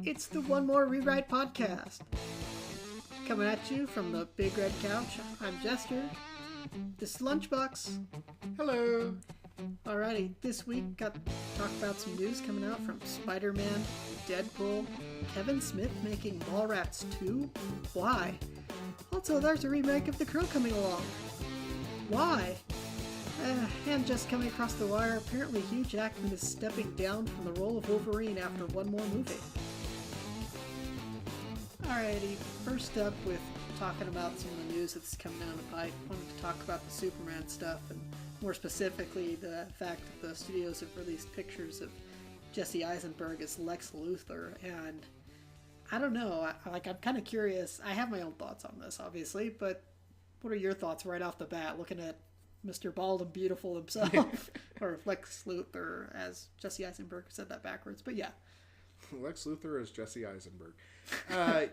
It's the One More Rewrite podcast. Coming at you from the Big Red Couch, I'm Jester. This is Lunchbox. Hello. Alrighty, this week got to talk about some news coming out from Spider-Man, Deadpool, Kevin Smith making Mallrats 2. Why? Also, there's a remake of The Crow coming along. Why? And just coming across the wire, apparently Hugh Jackman is stepping down from the role of Wolverine after one more movie. Alrighty, first up with talking about some of the news that's coming down the pipe. I wanted to talk about the Superman stuff, and more specifically the fact that the studios have released pictures of Jesse Eisenberg as Lex Luthor, and I don't know, I'm kind of curious. I have my own thoughts on this, obviously, but what are your thoughts right off the bat, looking at Mr. Bald and Beautiful himself, or Lex Luthor, as Jesse Eisenberg said that backwards, but yeah. Lex Luthor as Jesse Eisenberg. I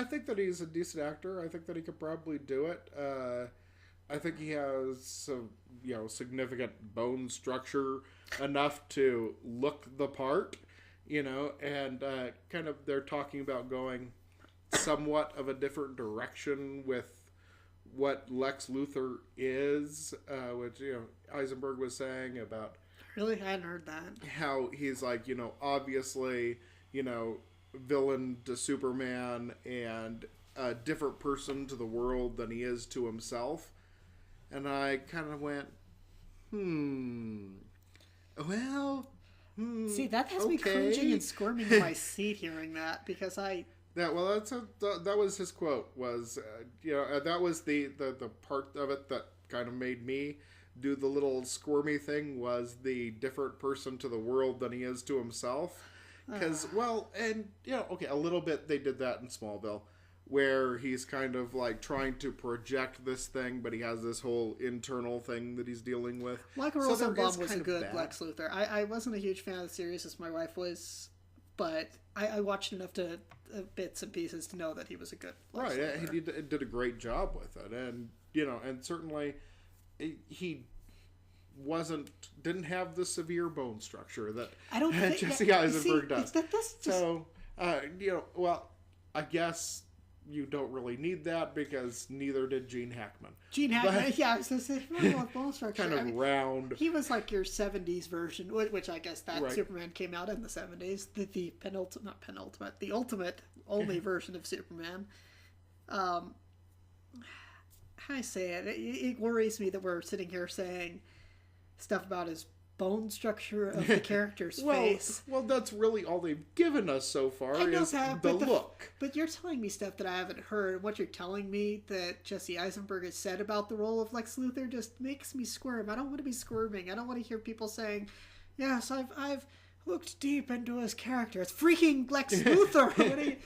think that he's a decent actor. I think that he could probably do it. I think he has some, significant bone structure enough to look the part, and kind of they're talking about going somewhat of a different direction with what Lex Luthor is, which, Eisenberg was saying about... Really? I hadn't heard that. How he's like, obviously, villain to Superman and a different person to the world than he is to himself. And I kind of went, See, that has me cringing and squirming in my seat hearing that, because that was his quote, was, that was the part of it that kind of made me do the little squirmy thing, was the different person to the world than he is to himself. Because, a little bit they did that in Smallville, where he's kind of like trying to project this thing, but he has this whole internal thing that he's dealing with. Michael Rosenbaum was a good Lex Luthor. I wasn't a huge fan of the series, as my wife was, but I watched enough to bits and pieces to know that he was a good Lex Luthor. Right, he did a great job with it, and and certainly he didn't have the severe bone structure that Jesse Eisenberg does. I guess you don't really need that, because neither did Gene Hackman. I was going to say, bone structure. Kind of round. He was like your 70s version, which I guess that Superman came out in the 70s. The ultimate only version of Superman. How I say it? It worries me that we're sitting here saying stuff about his bone structure of the character's face. Well, that's really all they've given us so far, is the look. But you're telling me stuff that I haven't heard. What you're telling me that Jesse Eisenberg has said about the role of Lex Luthor just makes me squirm. I don't want to be squirming. I don't want to hear people saying, yes, I've looked deep into his character. It's freaking Lex Luthor.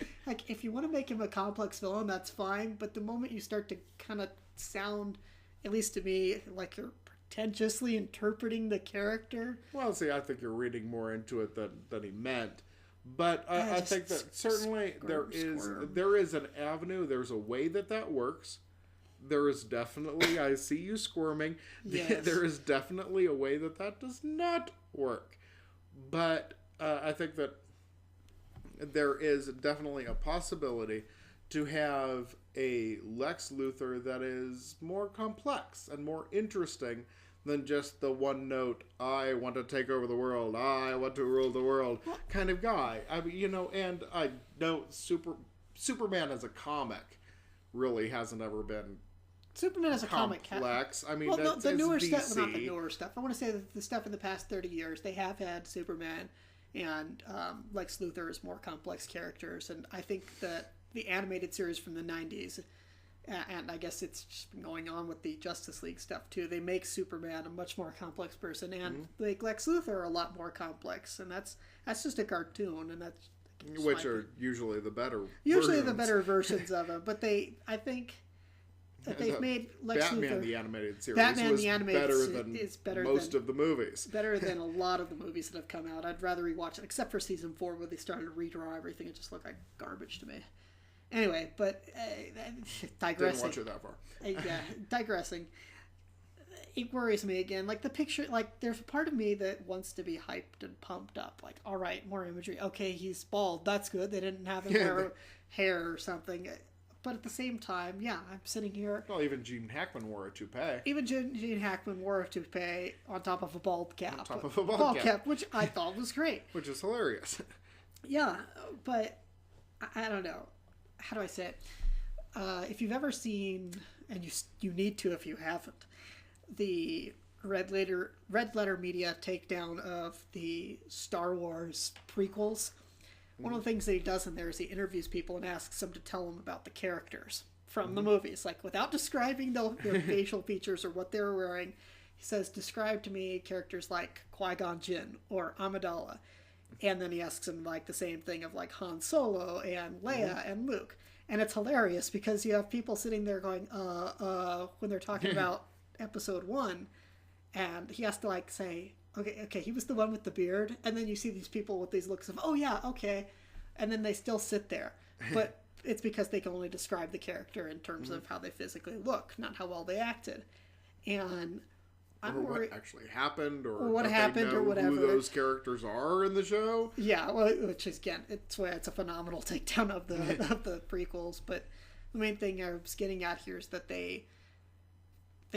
If you want to make him a complex villain, that's fine. But the moment you start to kind of sound, at least to me, like you're pretentiously interpreting the character. Well, see, I think you're reading more into it than he meant. But I think that certainly there is an avenue. There's a way that works. There is definitely, I see you squirming. Yes. There is definitely a way that does not work. But I think that there is definitely a possibility to have a Lex Luthor that is more complex and more interesting than just the one note, I want to take over the world, I want to rule the world kind of guy. I mean, and I know Superman as a comic really hasn't ever been Superman as a complex. I mean, the newer stuff, not the newer stuff. I want to say that the stuff in the past 30 years, they have had Superman and Lex Luthor as more complex characters, and I think that the animated series from the 90s, and I guess it's just been going on with the Justice League stuff too, they make Superman a much more complex person, and make Lex Luthor a lot more complex, and that's just a cartoon, and that's which are usually the better versions of him. But I think that they've made Lex Batman Luthor, the animated series Batman was the animated better than most of the movies. Better than a lot of the movies that have come out. I'd rather rewatch it, except for season 4 where they started to redraw everything. It just looked like garbage to me. Anyway, but digressing. Didn't watch it that far. Digressing. it worries me again. Like the picture, like there's a part of me that wants to be hyped and pumped up. Like, all right, more imagery. Okay, he's bald. That's good. They didn't have him wear hair or something. But at the same time, yeah, I'm sitting here. Well, even Gene Hackman wore a toupee. Even Gene Hackman wore a toupee on top of a bald cap. On top of a bald cap. Which I thought was great. Which is hilarious. Yeah, but I don't know. How do I say it? If you've ever seen, and you need to if you haven't, the Red Letter Media takedown of the Star Wars prequels, one of the things that he does in there is he interviews people and asks them to tell him about the characters from the movies. Like, without describing their facial features or what they're wearing, he says, describe to me characters like Qui-Gon Jinn or Amidala. And then he asks him, like, the same thing of, like, Han Solo and Leia and Luke. And it's hilarious because you have people sitting there going, when they're talking about episode 1, and he has to, like, say, okay, he was the one with the beard, and then you see these people with these looks of, oh yeah, okay, and then they still sit there. But it's because they can only describe the character in terms of how they physically look, not how well they acted. And or what actually happened, or what happened, or whatever. Who those characters are in the show. Yeah, well, which is, again, it's a phenomenal takedown of the prequels. But the main thing I was getting at here is that they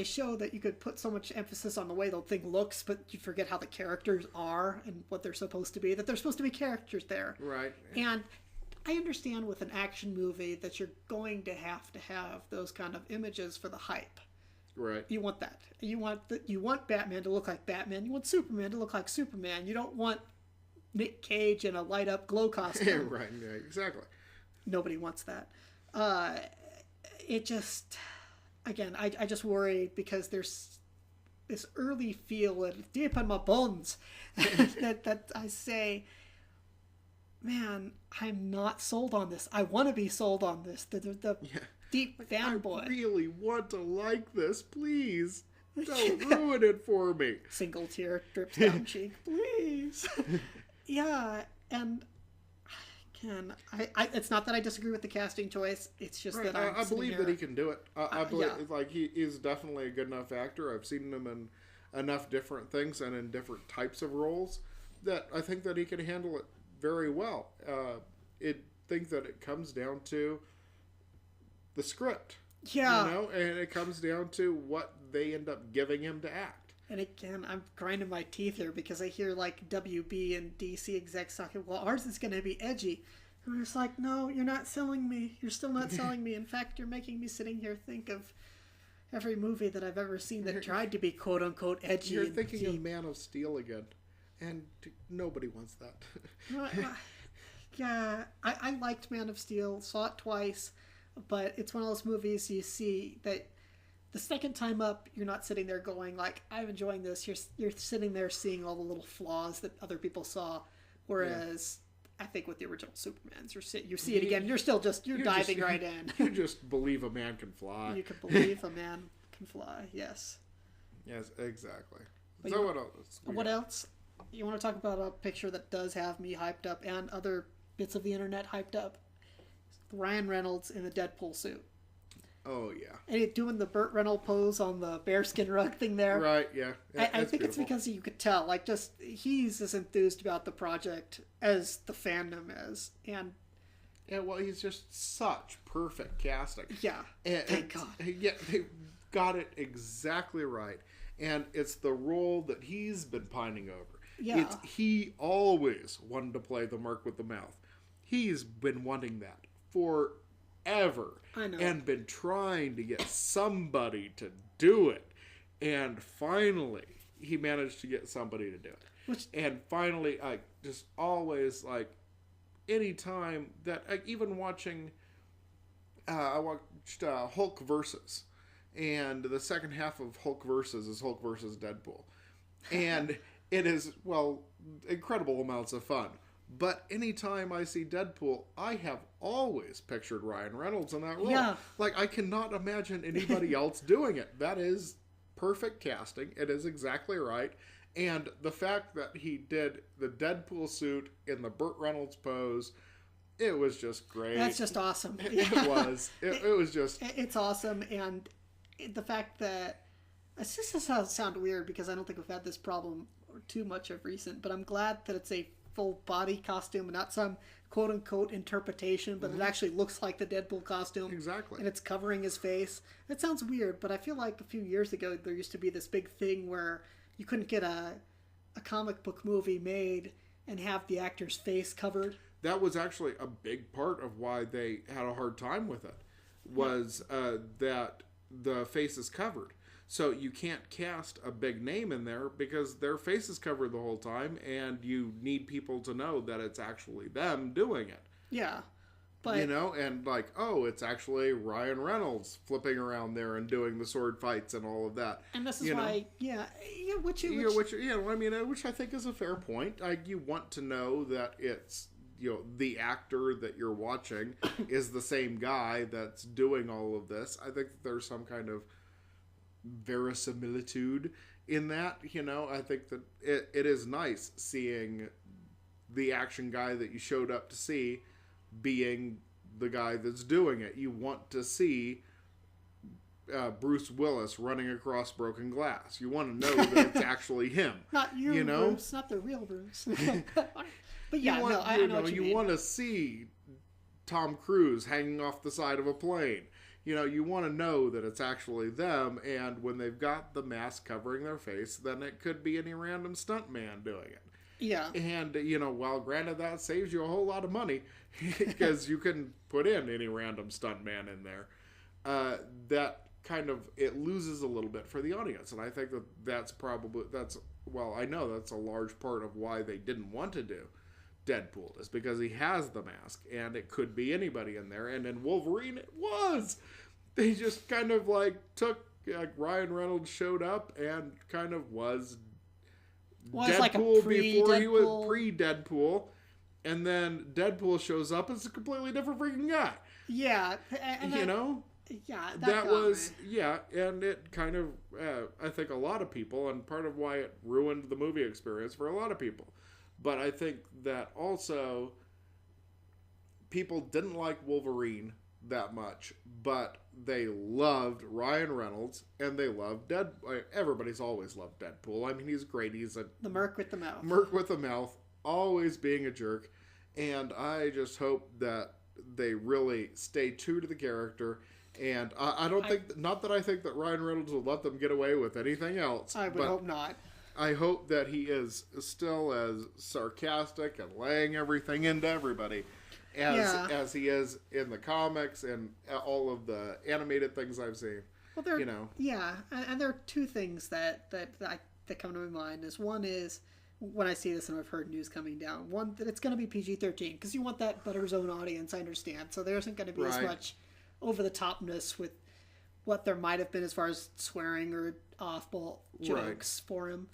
show that you could put so much emphasis on the way the thing looks, but you forget how the characters are and what they're supposed to be. That there's supposed to be characters there, right? And I understand with an action movie that you're going to have those kind of images for the hype. Right. You want that. You want Batman to look like Batman. You want Superman to look like Superman. You don't want Nick Cage in a light up glow costume. Right. Yeah, exactly. Nobody wants that. It just, again, I just worry because there's this early feel deep in my bones that I say, man, I'm not sold on this. I want to be sold on this. The deep fanboy. I really want to like this. Please don't ruin it for me. Single tear drips down cheek. Please. Yeah, and again, I it's not that I disagree with the casting choice. It's just that I believe that he can do it. I believe like he is definitely a good enough actor. I've seen him in enough different things and in different types of roles that I think that he can handle it very well. Think that it comes down to the script. Yeah. You know, and it comes down to what they end up giving him to act. And again, I'm grinding my teeth here because I hear like WB and DC execs talking, well, ours is going to be edgy. And I'm just like, no, you're not selling me. You're still not selling me. In fact, you're making me sitting here think of every movie that I've ever seen that tried to be quote unquote edgy. You're thinking of Man of Steel again. And nobody wants that. Yeah, I liked Man of Steel, saw it twice, but it's one of those movies you see that the second time up, you're not sitting there going like, I'm enjoying this. You're sitting there seeing all the little flaws that other people saw, whereas I think with the original Supermans, you see it again. You're diving right in. You just believe a man can fly. You can believe a man can fly. Yes. Yes, exactly. But so what else? What else? You want to talk about a picture that does have me hyped up and other bits of the internet hyped up? Ryan Reynolds in the Deadpool suit. Oh, yeah. And he's doing the Burt Reynolds pose on the bearskin rug thing there. Right, yeah. I think it's because you could tell, like, just he's as enthused about the project as the fandom is. And yeah, well, he's just such perfect casting. Yeah, thank God. Yeah, they got it exactly right. And it's the role that he's been pining over. Yeah. He always wanted to play the Mark with the mouth. He's been wanting that forever. I know. And been trying to get somebody to do it. And finally, he managed to get somebody to do it. And finally, just always, anytime that, even watching, I watched Hulk Versus. And the second half of Hulk Versus is Hulk versus Deadpool. And it is, incredible amounts of fun. But anytime I see Deadpool, I have always pictured Ryan Reynolds in that role. Yeah. I cannot imagine anybody else doing it. That is perfect casting. It is exactly right. And the fact that he did the Deadpool suit in the Burt Reynolds pose, it was just great. That's just awesome. It was. It was just... It's awesome. And the fact that This just sound weird because I don't think we've had this problem too much of recent, but I'm glad that it's a full body costume and not some quote unquote interpretation, but it actually looks like the Deadpool costume. Exactly. And it's covering his face. It sounds weird, but I feel like a few years ago there used to be this big thing where you couldn't get a comic book movie made and have the actor's face covered. That was actually a big part of why they had a hard time with it, was that the face is covered. So you can't cast a big name in there because their face is covered the whole time, and you need people to know that it's actually them doing it. Yeah. But, and like, oh, it's actually Ryan Reynolds flipping around there and doing the sword fights and all of that. And this is why, which I think is a fair point. You want to know that it's, the actor that you're watching is the same guy that's doing all of this. I think there's some kind of verisimilitude in that. I think that it is nice seeing the action guy that you showed up to see being the guy that's doing it. You want to see Bruce Willis running across broken glass. You want to know that it's actually him. Not you, Bruce. Not the real Bruce. But yeah, I know what you mean. Want to see Tom Cruise hanging off the side of a plane. You want to know that it's actually them, and when they've got the mask covering their face, then it could be any random stuntman doing it. Yeah. And, while granted that saves you a whole lot of money, because you can put in any random stuntman in there, that kind of, it loses a little bit for the audience. And I think I know that's a large part of why they didn't want to do Deadpool, is because he has the mask, and it could be anybody in there. And in Wolverine, it was. They just kind of took, Ryan Reynolds showed up and kind of was Deadpool like before he was pre-Deadpool, and then Deadpool shows up as a completely different freaking guy. Yeah, and Yeah, that was me. Yeah, and it kind of I think a lot of people, and part of why it ruined the movie experience for a lot of people. But I think that also people didn't like Wolverine that much, but they loved Ryan Reynolds, and they loved Deadpool. Everybody's always loved Deadpool. I mean, he's great. He's the Merc with the mouth. Merc with the mouth, always being a jerk. And I just hope that they really stay true to the character. And I don't think, not that I think that Ryan Reynolds will let them get away with anything else. I would hope not. I hope that he is still as sarcastic and laying everything into everybody as he is in the comics and all of the animated things I've seen. Well, and there are two things that come to my mind. One is when I see this and I've heard news coming down. One, that it's going to be PG-13 because you want that Butter Zone audience. I understand, so there isn't going to be as much over the topness with what there might have been as far as swearing or off-ball jokes for him.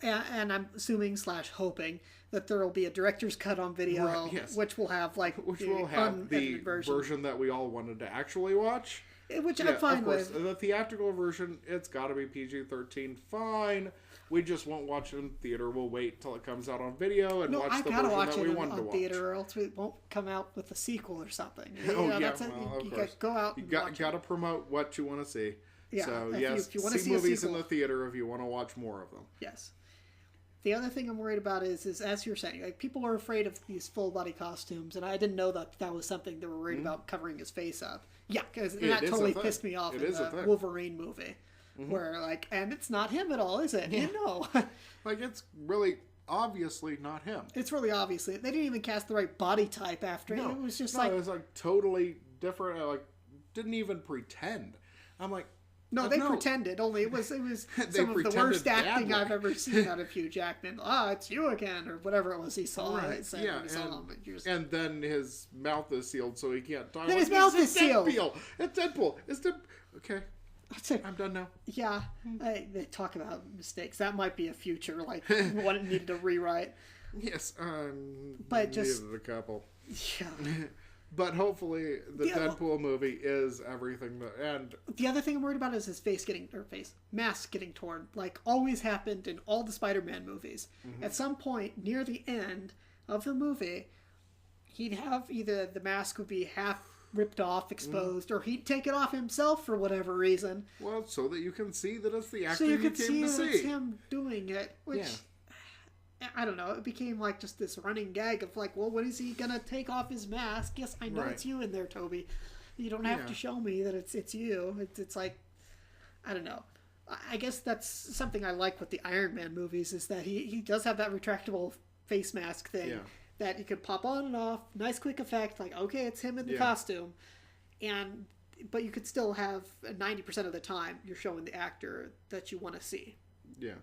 And I'm assuming / hoping that there will be a director's cut on video, which will have the version that we all wanted to actually watch. Which I'm fine with. The theatrical version, it's got to be PG-13. Fine. We just won't watch it in theater. We'll wait till it comes out on video and watch the version that we wanted to watch. Theater, or else it won't come out with a sequel or something. Of course. You go out. You got to promote what you want to see. Yeah. So if you want to see movies in the theater if you want to watch more of them. Yes. The other thing I'm worried about is as you're saying, people are afraid of these full body costumes, and I didn't know that was something they were worried about, covering his face up. Yeah, because that totally pissed me off in the Wolverine movie, where and it's not him at all, is it? Yeah. No. It's really obviously not him. It's really obviously. They didn't even cast the right body type after. No. It was just it was totally different. Didn't even pretend. I'm like. No, they pretended. Only it was some of the worst acting I've ever seen out of Hugh Jackman. It's you again, or whatever it was he saw. Right. And then his mouth is sealed, so he can't talk. Then his mouth is sealed. It's Deadpool. Okay. I'm done now. Yeah, they talk about mistakes. That might be a future one it needed to rewrite. Yes, but just needed a couple. Yeah. But hopefully the Deadpool movie is everything and the other thing I'm worried about is his mask getting torn, like always happened in all the Spider-Man movies. Mm-hmm. At some point near the end of the movie, he'd have either the mask would be half ripped off, exposed, or he'd take it off himself for whatever reason. Well, so that you can see that it's the actor so you came could see to that see. It's him doing it, which I don't know. It became like just this running gag of like, well, when is he gonna take off his mask? Yes, I know it's you in there, Toby. You don't have to show me that it's you. It's like, I don't know. I guess that's something I like with the Iron Man movies is that he does have that retractable face mask thing that you could pop on and off. Nice quick effect. Like, okay, it's him in the costume. But you could still have 90% of the time you're showing the actor that you want to see. Yeah.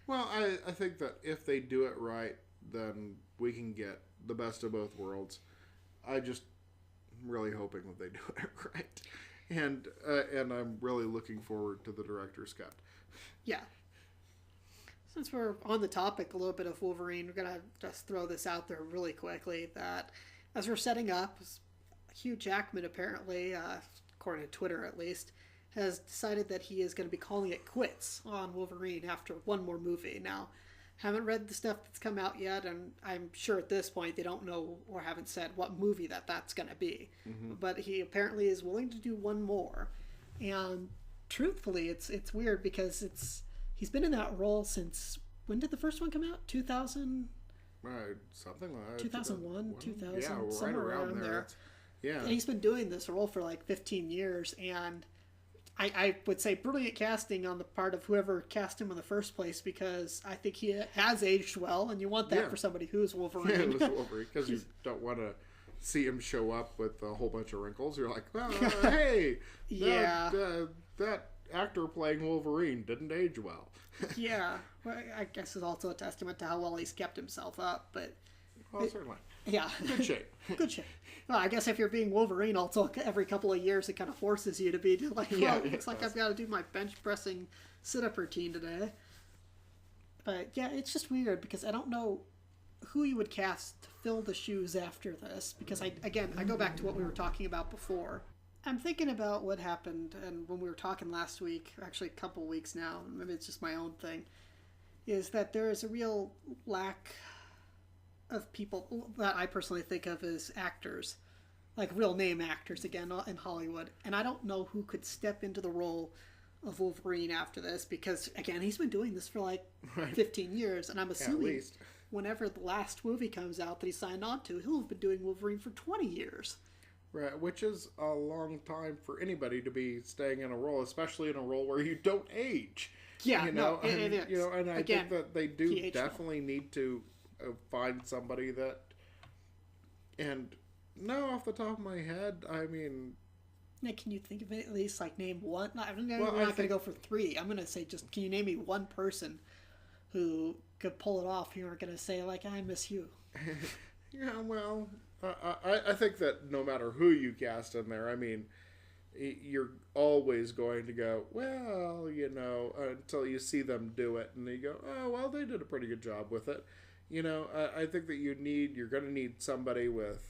Well, I think that if they do it right, then we can get the best of both worlds. I just am really hoping that they do it right. And I'm really looking forward to the director's cut. Yeah. Since we're on the topic a little bit of Wolverine, we're going to just throw this out there really quickly that as we're setting up, Hugh Jackman apparently, according to Twitter at least, has decided that he is going to be calling it quits on Wolverine after one more movie. Now, haven't read the stuff that's come out yet, and I'm sure at this point they don't know or haven't said what movie that's going to be. Mm-hmm. But he apparently is willing to do one more. And truthfully, it's weird because he's been in that role since, when did the first one come out? 2000? Something like that. 2001, 2000, yeah, right somewhere around there. Yeah. And he's been doing this role for like 15 years, and I would say brilliant casting on the part of whoever cast him in the first place, because I think he has aged well, and you want that for somebody who's Wolverine. Yeah, who's Wolverine, because you don't want to see him show up with a whole bunch of wrinkles. You're like, well, hey, that actor playing Wolverine didn't age well. Yeah, well, I guess it's also a testament to how well he's kept himself up, but... Well, certainly. Yeah. Good shape. Good shape. Well, I guess if you're being Wolverine, also every couple of years it kind of forces you to be like, looks like I've got to do my bench pressing sit-up routine today. But yeah, it's just weird because I don't know who you would cast to fill the shoes after this. Because I go back to what we were talking about before. I'm thinking about what happened, and when we were talking last week, actually a couple weeks now, maybe it's just my own thing, is that there is a real lack of people that I personally think of as actors, like real name actors again in Hollywood, and I don't know who could step into the role of Wolverine after this, because again, he's been doing this for like 15 years, and I'm assuming whenever the last movie comes out that he signed on to, he'll have been doing Wolverine for 20 years. Right, which is a long time for anybody to be staying in a role, especially in a role where you don't age. Yeah, and I think that they do definitely need to find somebody that, and no, off the top of my head, I mean, can you think of it, at least like name one? I'm not going to go for three. I'm going to say just, can you name me one person who could pull it off? You aren't going to say like, I miss you. Yeah, well, I think that no matter who you cast in there, I mean, you're always going to go, well, until you see them do it, and you go, oh, well, they did a pretty good job with it. I think that you're going to need somebody with,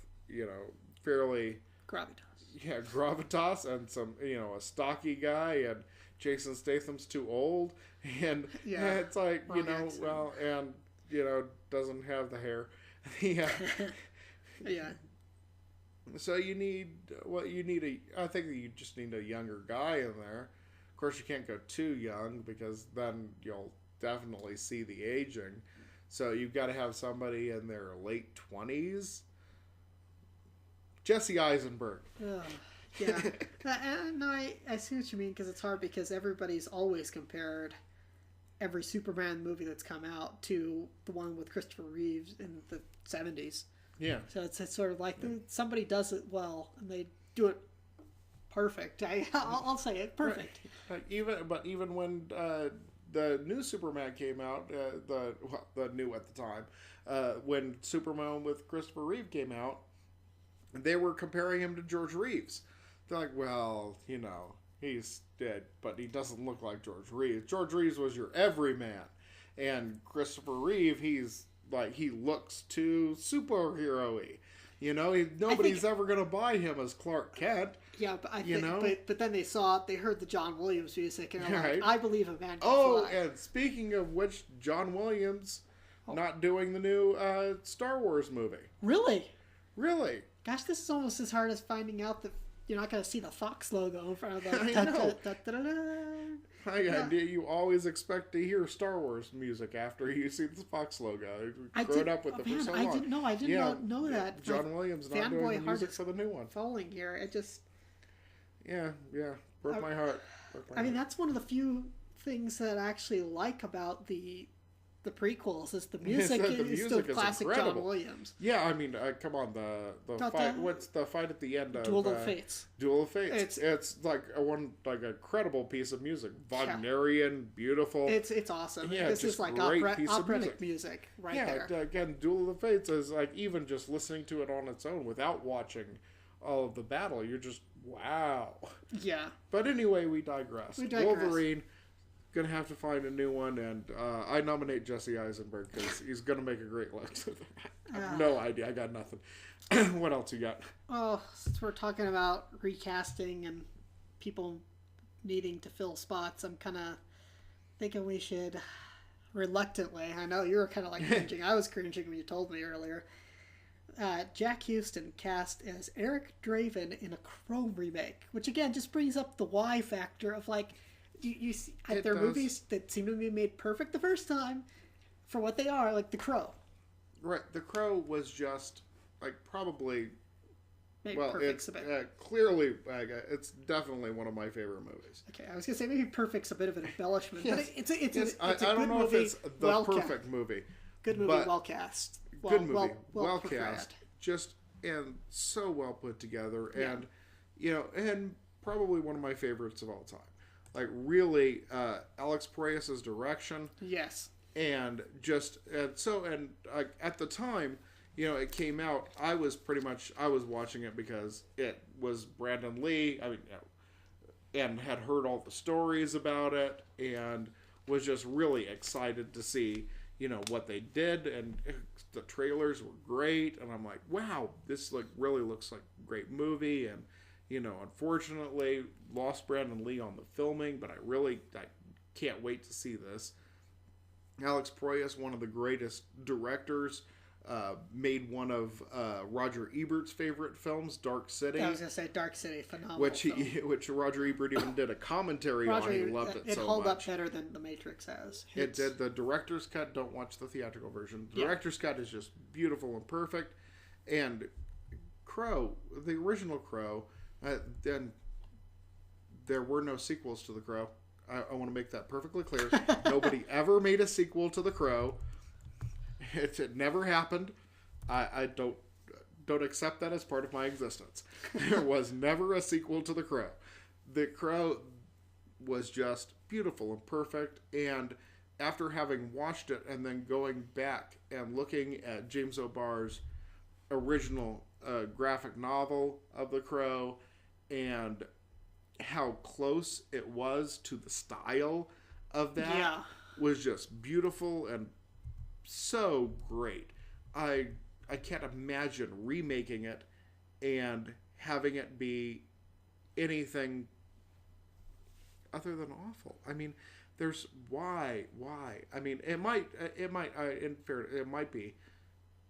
fairly... gravitas. Yeah, gravitas, and some, a stocky guy, and Jason Statham's too old, and it's like, doesn't have the hair. Yeah. Yeah. So I think that you just need a younger guy in there. Of course, you can't go too young, because then you'll definitely see the aging. So you've got to have somebody in their late 20s. Jesse Eisenberg. Yeah. No, I see what you mean, because it's hard, because everybody's always compared every Superman movie that's come out to the one with Christopher Reeves in the 70s. Yeah. So it's sort of like somebody does it well, and they do it perfect. I'll say it, perfect. Right. Even when the new Superman came out, the new at the time, when Superman with Christopher Reeve came out, they were comparing him to George Reeves. They're like, well, he's dead, but he doesn't look like George Reeves. George Reeves was your everyman, and Christopher Reeve, he looks too superhero-y. Nobody's ever going to buy him as Clark Kent. Yeah, but but then they heard the John Williams music, and they're like, I believe a man can fly. Oh, and speaking of which, John Williams not doing the new Star Wars movie. Really? Really? Gosh, this is almost as hard as finding out that you're not going to see the Fox logo in front of the... I know. You always expect to hear Star Wars music after you see the Fox logo. You've grown up with it for so long. I did not know that. John Williams not doing the music for the new one. Falling here. It just... Yeah. Broke my heart. I mean, that's one of the few things that I actually like about the prequels is the music is still classic incredible. John Williams. Yeah, I mean, come on, the fight. What's the fight at the end of Duel of Fates? Duel of Fates. It's like a incredible piece of music. Wagnerian, beautiful. It's awesome. Yeah, this is like operatic music right there. Yeah, again, Duel of Fates is like even just listening to it on its own without watching all of the battle, you're just wow. Yeah. But anyway, we digress. Wolverine. Gonna have to find a new one, and I nominate Jesse Eisenberg because he's gonna make a great list. I have no idea. I got nothing. What else you got? Oh, since we're talking about recasting and people needing to fill spots, I'm kind of thinking we should reluctantly. I know you were kind of like cringing. I was cringing when you told me earlier. Jack Houston cast as Eric Draven in a Crow remake, which again just brings up the why factor of like. You see, there are movies that seem to be made perfect the first time for what they are, like The Crow. Right. The Crow was just, like, probably... Maybe Perfect's a bit. Clearly, it's definitely one of my favorite movies. Okay, I was going to say maybe Perfect's a bit of an embellishment, yes. But it's a good movie. I don't know if it's the perfect movie. Good movie, well cast. Good movie, well cast. Just, and so well put together. And, and probably one of my favorites of all time. Like, really, Alex Proyas' direction. Yes. And just, at the time, it came out, I was watching it because it was Brandon Lee, and had heard all the stories about it, and was just really excited to see, what they did, and the trailers were great, and I'm like, wow, this, really looks like a great movie, and unfortunately, lost Brandon Lee on the filming, but I can't wait to see this. Alex Proyas, one of the greatest directors, made one of Roger Ebert's favorite films, Dark City. I was going to say Dark City, phenomenal which Roger Ebert even did a commentary on. He loved it so much. It held up better than The Matrix has. It did. The director's cut, don't watch the theatrical version. The director's cut is just beautiful and perfect. And Crow, the original Crow... then there were no sequels to The Crow. I want to make that perfectly clear. Nobody ever made a sequel to The Crow. It never happened. I don't accept that as part of my existence. There was never a sequel to The Crow. The Crow was just beautiful and perfect. And after having watched it and then going back and looking at James O'Barr's original graphic novel of The Crow, and how close it was to the style of that was just beautiful and so great. I can't imagine remaking it and having it be anything other than awful. I mean, there's why? I mean, it might be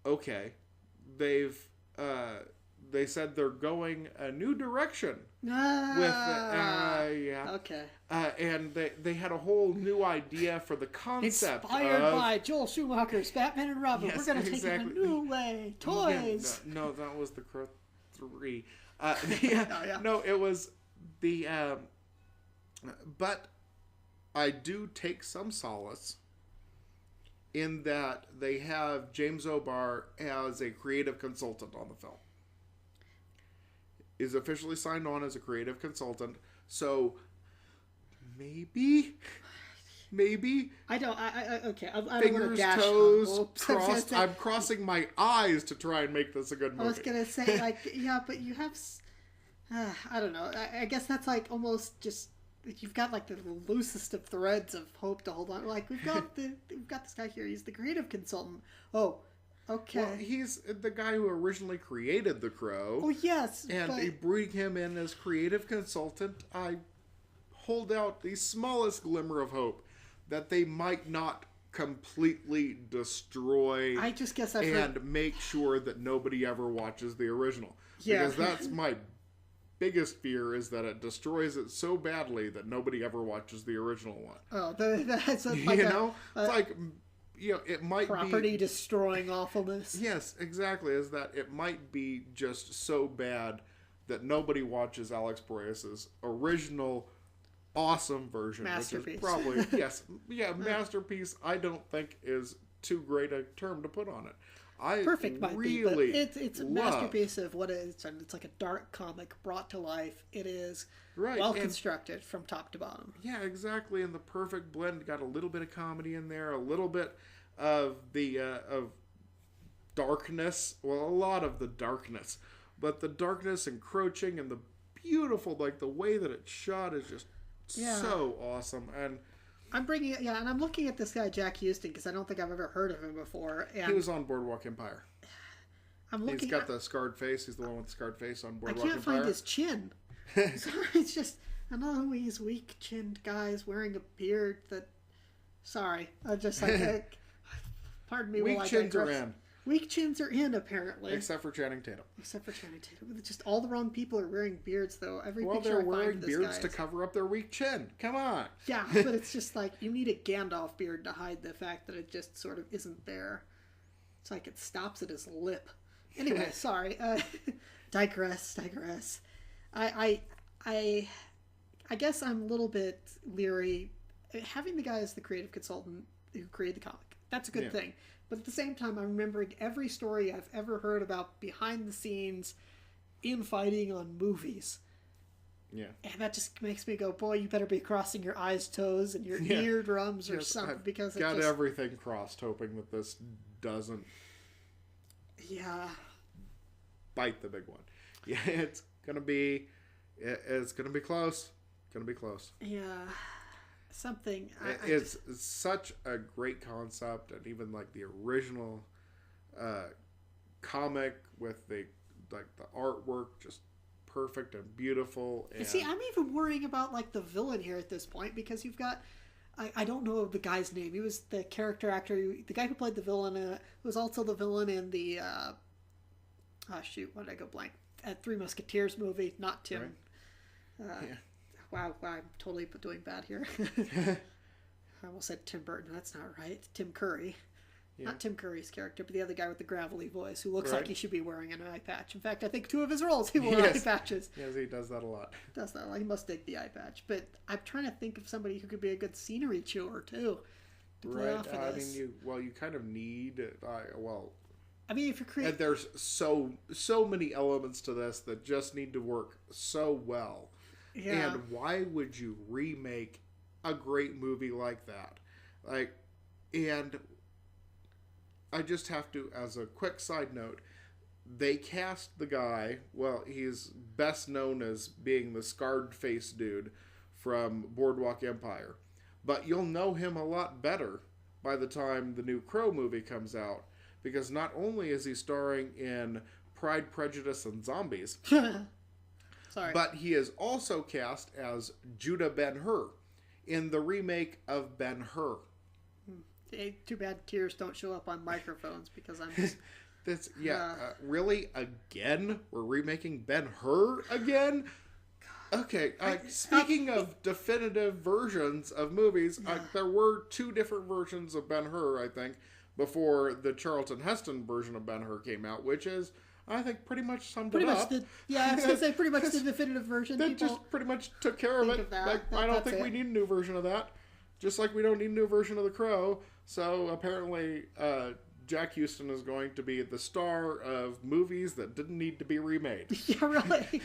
okay. They said they're going a new direction with okay. And they had a whole new idea for the concept. Inspired by Joel Schumacher's Batman and Robin. Yes, we're going to take it a new way. Toys. Yeah, no, that was The Crow 3. No, it was the. But I do take some solace in that they have James O'Barr as a creative consultant on the film. Is officially signed on as a creative consultant, so maybe I don't want to fingers, dash toes, crossed. I'm crossing my eyes to try and make this a good movie. I was gonna say but you have I don't know. I guess that's like almost just you've got like the loosest of threads of hope to hold on. Like we've got this guy here. He's the creative consultant. Oh. Okay. Well, he's the guy who originally created The Crow. Oh, yes. And they bring him in as creative consultant. I hold out the smallest glimmer of hope that they might not completely destroy I just guess make sure that nobody ever watches the original. Yeah. Because that's my biggest fear, is that it destroys it so badly that nobody ever watches the original one. Oh, that's like it's like, it might property be destroying awfulness. Yes, exactly. Is that it might be just so bad that nobody watches Alex Proyas's original awesome version, Masterpiece. Which is probably masterpiece. I don't think is too great a term to put on it. Perfect might be, but it's a masterpiece of what it is. And it's like a dark comic brought to life. It is well constructed from top to bottom. Yeah, exactly. And the perfect blend. Got a little bit of comedy in there, a little bit of the of darkness. Well, a lot of the darkness, but the darkness encroaching, and the beautiful, like the way that it's shot is just so awesome. And I'm looking at this guy Jack Houston because I don't think I've ever heard of him before. And he was on Boardwalk Empire. He's got the scarred face. He's the one with the scarred face on Boardwalk Empire. I can't find his chin. Sorry, it's just another one of these weak-chinned guys wearing a beard that... Sorry. I'm just like... pardon me while I digress. Weak chins are in. Weak chins are in, apparently. Except for Channing Tatum. Just all the wrong people are wearing beards, though. They're wearing beards to cover up their weak chin. Come on. Yeah, but it's just like, you need a Gandalf beard to hide the fact that it just sort of isn't there. It's like it stops at his lip. Anyway, sorry. Digress. I guess I'm a little bit leery. Having the guy as the creative consultant who created the comic, that's a good thing. But at the same time, I'm remembering every story I've ever heard about behind the scenes infighting on movies. Yeah. And that just makes me go, boy, you better be crossing your eyes, toes, and your eardrums or something. Because got everything crossed, hoping that this doesn't bite the big one. Yeah, it's gonna be close. Yeah. Something. It's such a great concept, and even like the original comic with the artwork, just perfect and beautiful. And see, I'm even worrying about like the villain here at this point, because you've got I don't know the guy's name. He was the character actor, the guy who played the villain. Was also the villain in the what did I go blank? Three Musketeers movie, not Tim. Right. Wow, I'm totally doing bad here. I almost said Tim Burton. That's not right. Tim Curry. Yeah. Not Tim Curry's character, but the other guy with the gravelly voice who looks like he should be wearing an eye patch. In fact, I think 2 of his roles he wore eye patches. Yes, he does that a lot. He must dig the eye patch. But I'm trying to think of somebody who could be a good scenery chewer, too. To play off of this. You kind of need... I mean, if you're creating... There's so many elements to this that just need to work so well. Yeah. And why would you remake a great movie like that? And I just have to, as a quick side note, they cast the guy, he's best known as being the scarred face dude from Boardwalk Empire. But you'll know him a lot better by the time the new Crow movie comes out, because not only is he starring in Pride, Prejudice, and Zombies... Sorry. But he is also cast as Judah Ben-Hur in the remake of Ben-Hur. Too bad tears don't show up on microphones, because I'm just... Really? Again? We're remaking Ben-Hur again? Okay, speaking of definitive versions of movies, there were 2 different versions of Ben-Hur, I think, before the Charlton Heston version of Ben-Hur came out, which is... I think pretty much summed it up. I was going to say pretty much the definitive version. That just pretty much took care of it. I don't think we need a new version of that. Just like we don't need a new version of The Crow. So apparently Jack Houston is going to be the star of movies that didn't need to be remade. Yeah, really.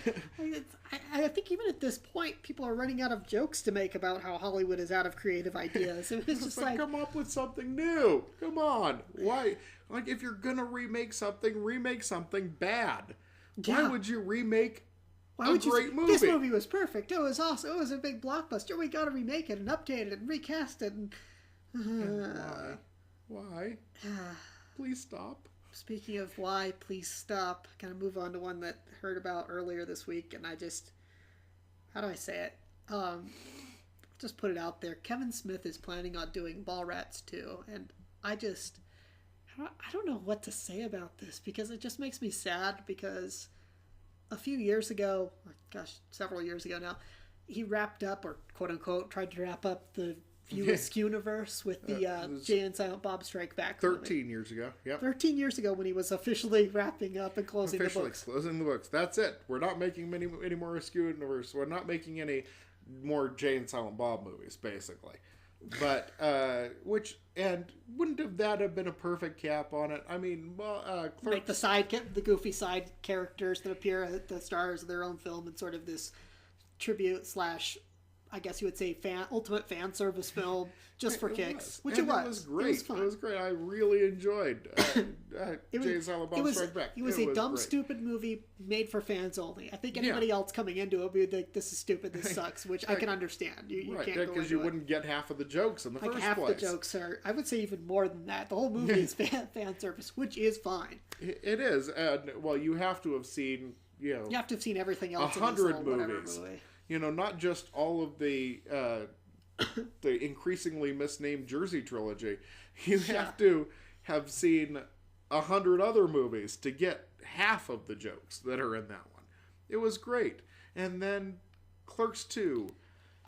I think even at this point, people are running out of jokes to make about how Hollywood is out of creative ideas. It's just like... Come up with something new. Come on. Why... if you're gonna remake something bad. Yeah. Why would you remake a great movie? This movie was perfect. It was awesome. It was a big blockbuster. We gotta remake it and update it and recast it. And why? Please stop. Speaking of why, please stop. Kind of move on to one that I heard about earlier this week, and I just... How do I say it? just put it out there. Kevin Smith is planning on doing Mallrats too, and I don't know what to say about this because it just makes me sad because a few years ago, several years ago now, he wrapped up, or quote unquote, tried to wrap up the View Askew universe with the Jay and Silent Bob Strike Back. 13 years ago. Yep. 13 years ago when he was officially wrapping up and closing the books. Closing the books. That's it. We're not making any more Askew universe. We're not making any more Jay and Silent Bob movies, basically. But, wouldn't that have been a perfect cap on it? I mean, make the goofy side characters that appear as the stars of their own film in sort of this tribute / I guess you would say ultimate fan service film just for kicks, which it was. It was great. It was great. I really enjoyed Jay and Silent Bob Strike Back. It was a dumb, stupid movie made for fans only. I think anybody else coming into it would be like, "This is stupid. This sucks," which I can understand. You can't go because you wouldn't get half of the jokes in the first place. Half the jokes are, I would say, even more than that. The whole movie is fan service, which is fine. It is, and you have to have seen, you have to have seen everything else 100 movies. Not just all of the increasingly misnamed Jersey trilogy. You have to have seen 100 other movies to get half of the jokes that are in that one. It was great. And then Clerks 2.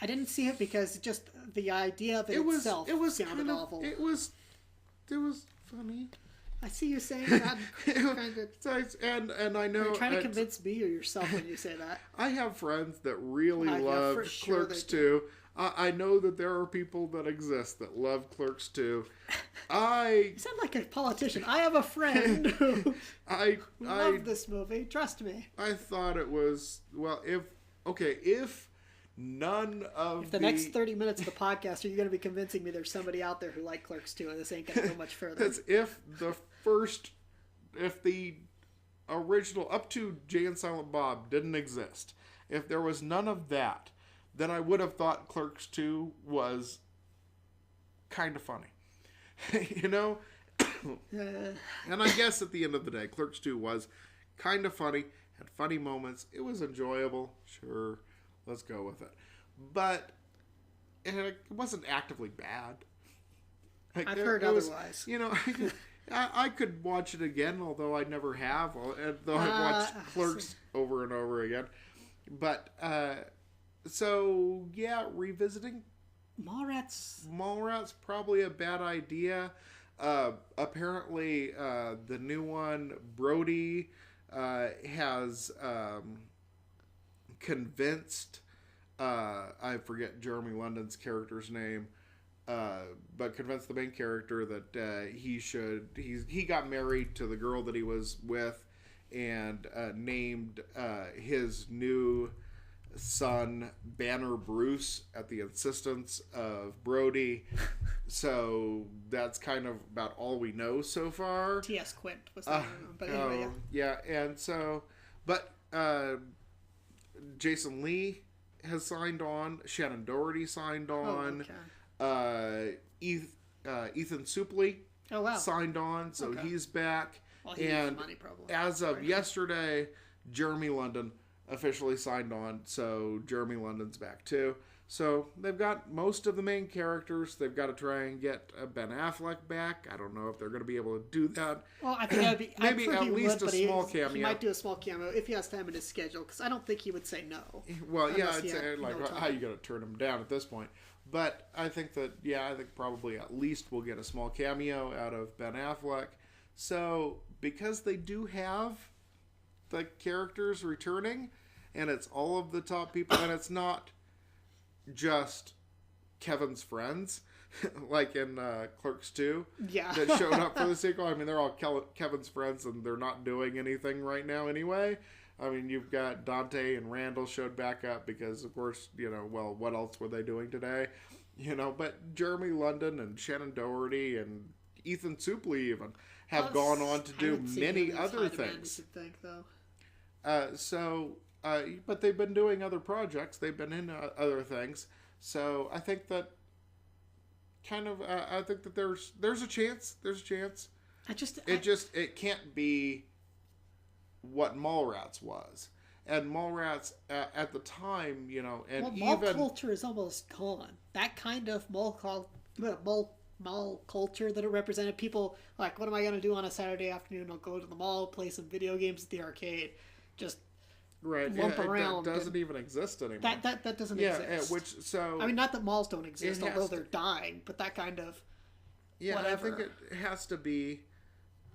I didn't see it because just the idea of it sounded awful. It was funny. I see you saying that. And I know... You're trying to convince me or yourself when you say that. I have friends that really love Clerks 2. I know that there are people that exist that love Clerks 2. You sound like a politician. I have a friend who loved this movie. Trust me. I thought it was... if none of the next 30 minutes of the podcast are you going to be convincing me there's somebody out there who liked Clerks 2 and this ain't going to go much further. That's if the original up to Jay and Silent Bob didn't exist, if there was none of that, then I would have thought Clerks 2 was kind of funny. And I guess at the end of the day, Clerks 2 was kind of funny, had funny moments, it was enjoyable, sure. Let's go with it. But it wasn't actively bad. I've heard otherwise. I could watch it again, although I never have. Though I've watched Clerks over and over again. But, revisiting. Mallrats, probably a bad idea. Apparently, the new one, Brody, has... convinced I forget Jeremy London's character's name, but convinced the main character that he got married to the girl that he was with and named his new son Banner Bruce at the insistence of Brody. So that's kind of about all we know so far. T.S. Quint was the name, but anyway, and so Jason Lee has signed on. Shannon Doherty signed on. Ethan Suplee signed on, so he's back. Well, he and money problem. As of yesterday, Jeremy London officially signed on, so Jeremy London's back too. So they've got most of the main characters. They've got to try and get Ben Affleck back. I don't know if they're going to be able to do that. Well, I think that would be... Maybe at least a small cameo. He might do a small cameo if he has time in his schedule, because I don't think he would say no. Well, I'd say, how are you going to turn him down at this point? But I think probably at least we'll get a small cameo out of Ben Affleck. So, because they do have the characters returning, and it's all of the top people, and it's not just Kevin's friends, like in Clerks 2, that showed up for the sequel. I mean, they're all Kevin's friends, and they're not doing anything right now anyway. I mean, you've got Dante and Randall showed back up because, of course, what else were they doing today? But Jeremy London and Shannon Doherty and Ethan Suplee even have gone on to do many other things. But they've been doing other projects. They've been in other things. So I think that there's a chance. There's a chance. It can't be what Mallrats was. And Mallrats at the time, you know, and well, even mall culture is almost gone. That kind of mall culture that it represented, people like, what am I going to do on a Saturday afternoon? I'll go to the mall, play some video games at the arcade, just lump around. That doesn't even exist anymore. That doesn't exist. I mean, not that malls don't exist, although they're dying, but that kind of whatever. I think it has to be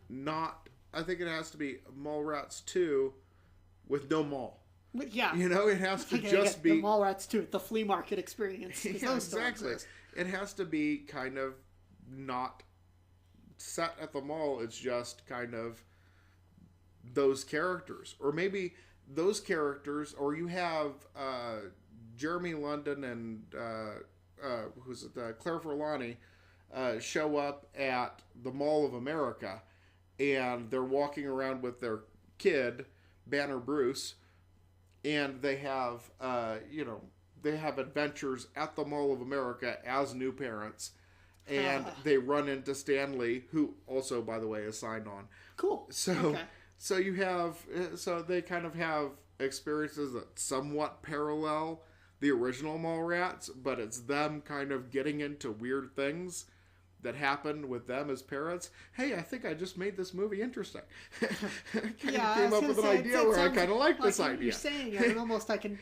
not. I think it has to be Mallrats 2 with no mall. Yeah, you know, it has to just be the Mallrats 2, the flea market experience. Yeah, exactly. It has to be kind of not set at the mall. It's just kind of those characters, or maybe those characters, or you have Jeremy London and Claire Forlani show up at the Mall of America, and they're walking around with their kid, Banner Bruce, and they have they have adventures at the Mall of America as new parents, and they run into Stanley, who also, by the way, is signed on. Cool. So you have, so they kind of have experiences that somewhat parallel the original Mallrats, but it's them kind of getting into weird things that happened with them as parents. Hey, I think I just made this movie interesting. Came up with an idea where I kind of like this idea. You're saying, I can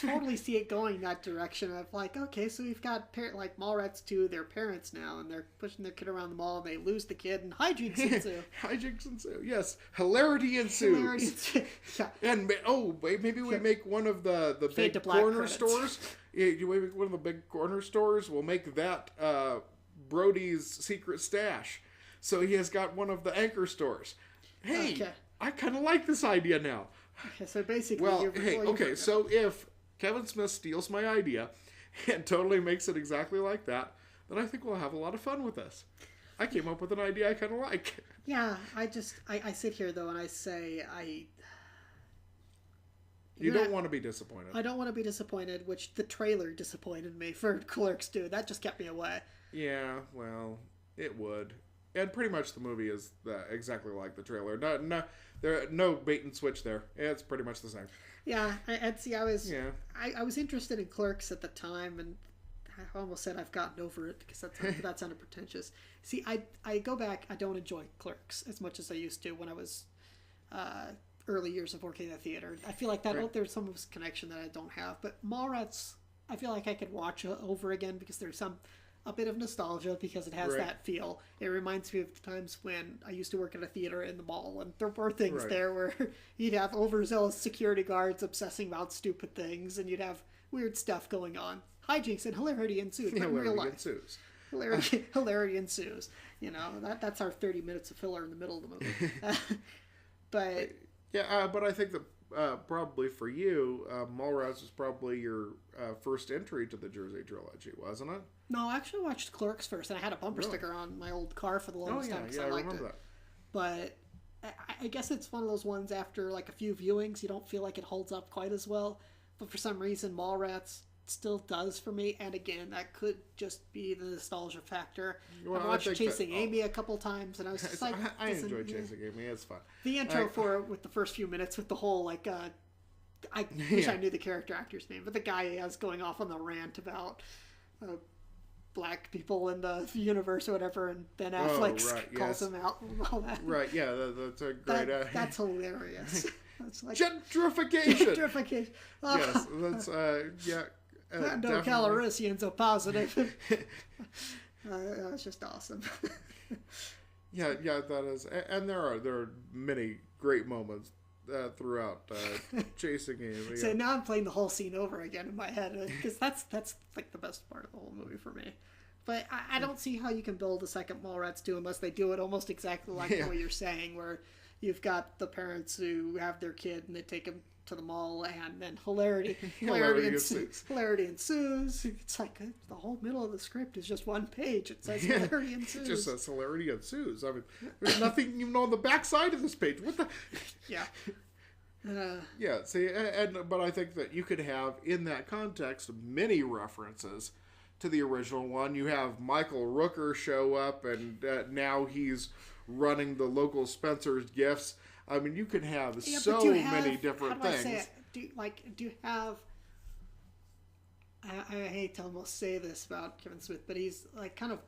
totally see it going that direction of like, okay, so we've got like Mallrats 2, their parents now, and they're pushing their kid around the mall, and they lose the kid, and hijinks ensue. Hijinks ensue, yes. Hilarity ensues. Yeah. And maybe we make one of the big corner stores. You make one of the big corner stores. We'll make that Brody's secret stash. So he has got one of the anchor stores. Hey, I kind of like this idea now. Okay, so basically, so if Kevin Smith steals my idea and totally makes it exactly like that, then I think we'll have a lot of fun with this. I came up with an idea I kind of like. Yeah, I sit here, though, and I say You don't want to be disappointed. I don't want to be disappointed, which the trailer disappointed me for Clerks 2. That just kept me away. Yeah, well, it would. And pretty much the movie is exactly like the trailer. No bait and switch there. It's pretty much the same. Yeah, I was interested in Clerks at the time, and I almost said I've gotten over it because that sounded pretentious. See, I go back, I don't enjoy Clerks as much as I used to when I was early years of working in the theater. I feel like there's some of this connection that I don't have. But Mallrats, I feel like I could watch over again because there's a bit of nostalgia because it has that feel. It reminds me of times when I used to work at a theater in the mall, and there were things there where you'd have overzealous security guards obsessing about stupid things, and you'd have weird stuff going on. Hijinks and hilarity ensues in real life. Hilarity ensues. You know, that's our 30 minutes of filler in the middle of the movie. But but I think that probably for you, Mallrats was probably your first entry to the Jersey trilogy, wasn't it? No, I actually watched Clerks first, and I had a bumper sticker on my old car for the longest time because I liked it. That. But I guess it's one of those ones after like a few viewings, you don't feel like it holds up quite as well. But for some reason, Mallrats still does for me. And again, that could just be the nostalgia factor. Well, I watched Chasing Amy a couple times, and I was just like, I enjoyed Chasing Amy. It's fun. The intro with the first few minutes with the whole like, I wish I knew the character actor's name, but the guy is going off on the rant about black people in the universe or whatever, and Ben Affleck calls him out and all that. Right, yeah, that's a great... that's hilarious. That's like, Gentrification! Yes, that's, no Calrissians are positive. That's just awesome. yeah, that is... And there are many great moments throughout Chasing Amy. So now I'm playing the whole scene over again in my head, because that's like the best part of the whole movie for me. But I don't see how you can build a second Mallrats 2 unless they do it almost exactly like the way you're saying, where you've got the parents who have their kid and they take him to the mall, and then hilarity ensues. It's like the whole middle of the script is just one page. It says hilarity ensues. It just says hilarity ensues. I mean, there's nothing even on the back side of this page. What the? Yeah. See, but I think that you could have, in that context, many references to the original one. You have Michael Rooker show up, and now he's running the local Spencer's Gifts. I mean, you can have so many different things. How do I say it? Do you have... I hate to almost say this about Kevin Smith, but he's like kind of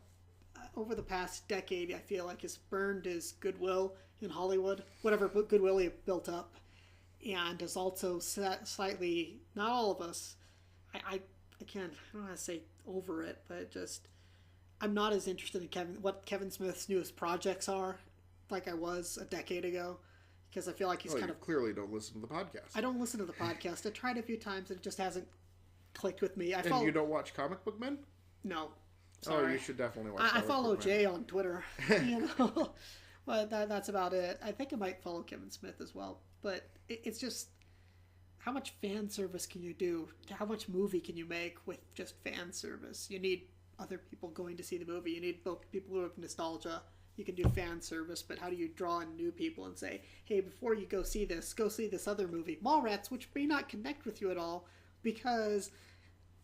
over the past decade, I feel like has burned his goodwill in Hollywood, whatever goodwill he built up, and has also slightly, not all of us, I don't want to say over it, but just I'm not as interested in what Kevin Smith's newest projects are like I was a decade ago, because I feel like he's kind of... clearly don't listen to the podcast. I don't listen to the podcast. I tried a few times and it just hasn't clicked with me. And you don't watch Comic Book Men? No. Sorry. Oh, you should definitely watch I follow Jay on Twitter, but that's about it. I think I might follow Kevin Smith as well, but it's just how much fan service can you do? How much movie can you make with just fan service? You need other people going to see the movie. You need both people who have nostalgia. You can do fan service, but how do you draw in new people and say, hey, before you go see this other movie, Mallrats, which may not connect with you at all, because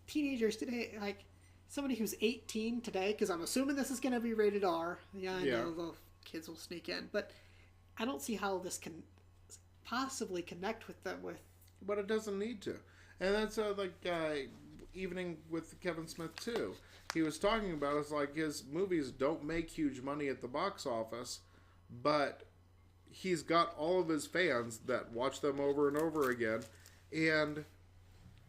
teenagers today, like somebody who's 18 today, because I'm assuming this is going to be rated R. Yeah, I know the kids will sneak in, but I don't see how this can possibly connect with them with. But it doesn't need to. And that's Evening with Kevin Smith too. He was talking about it's like his movies don't make huge money at the box office, but he's got all of his fans that watch them over and over again. And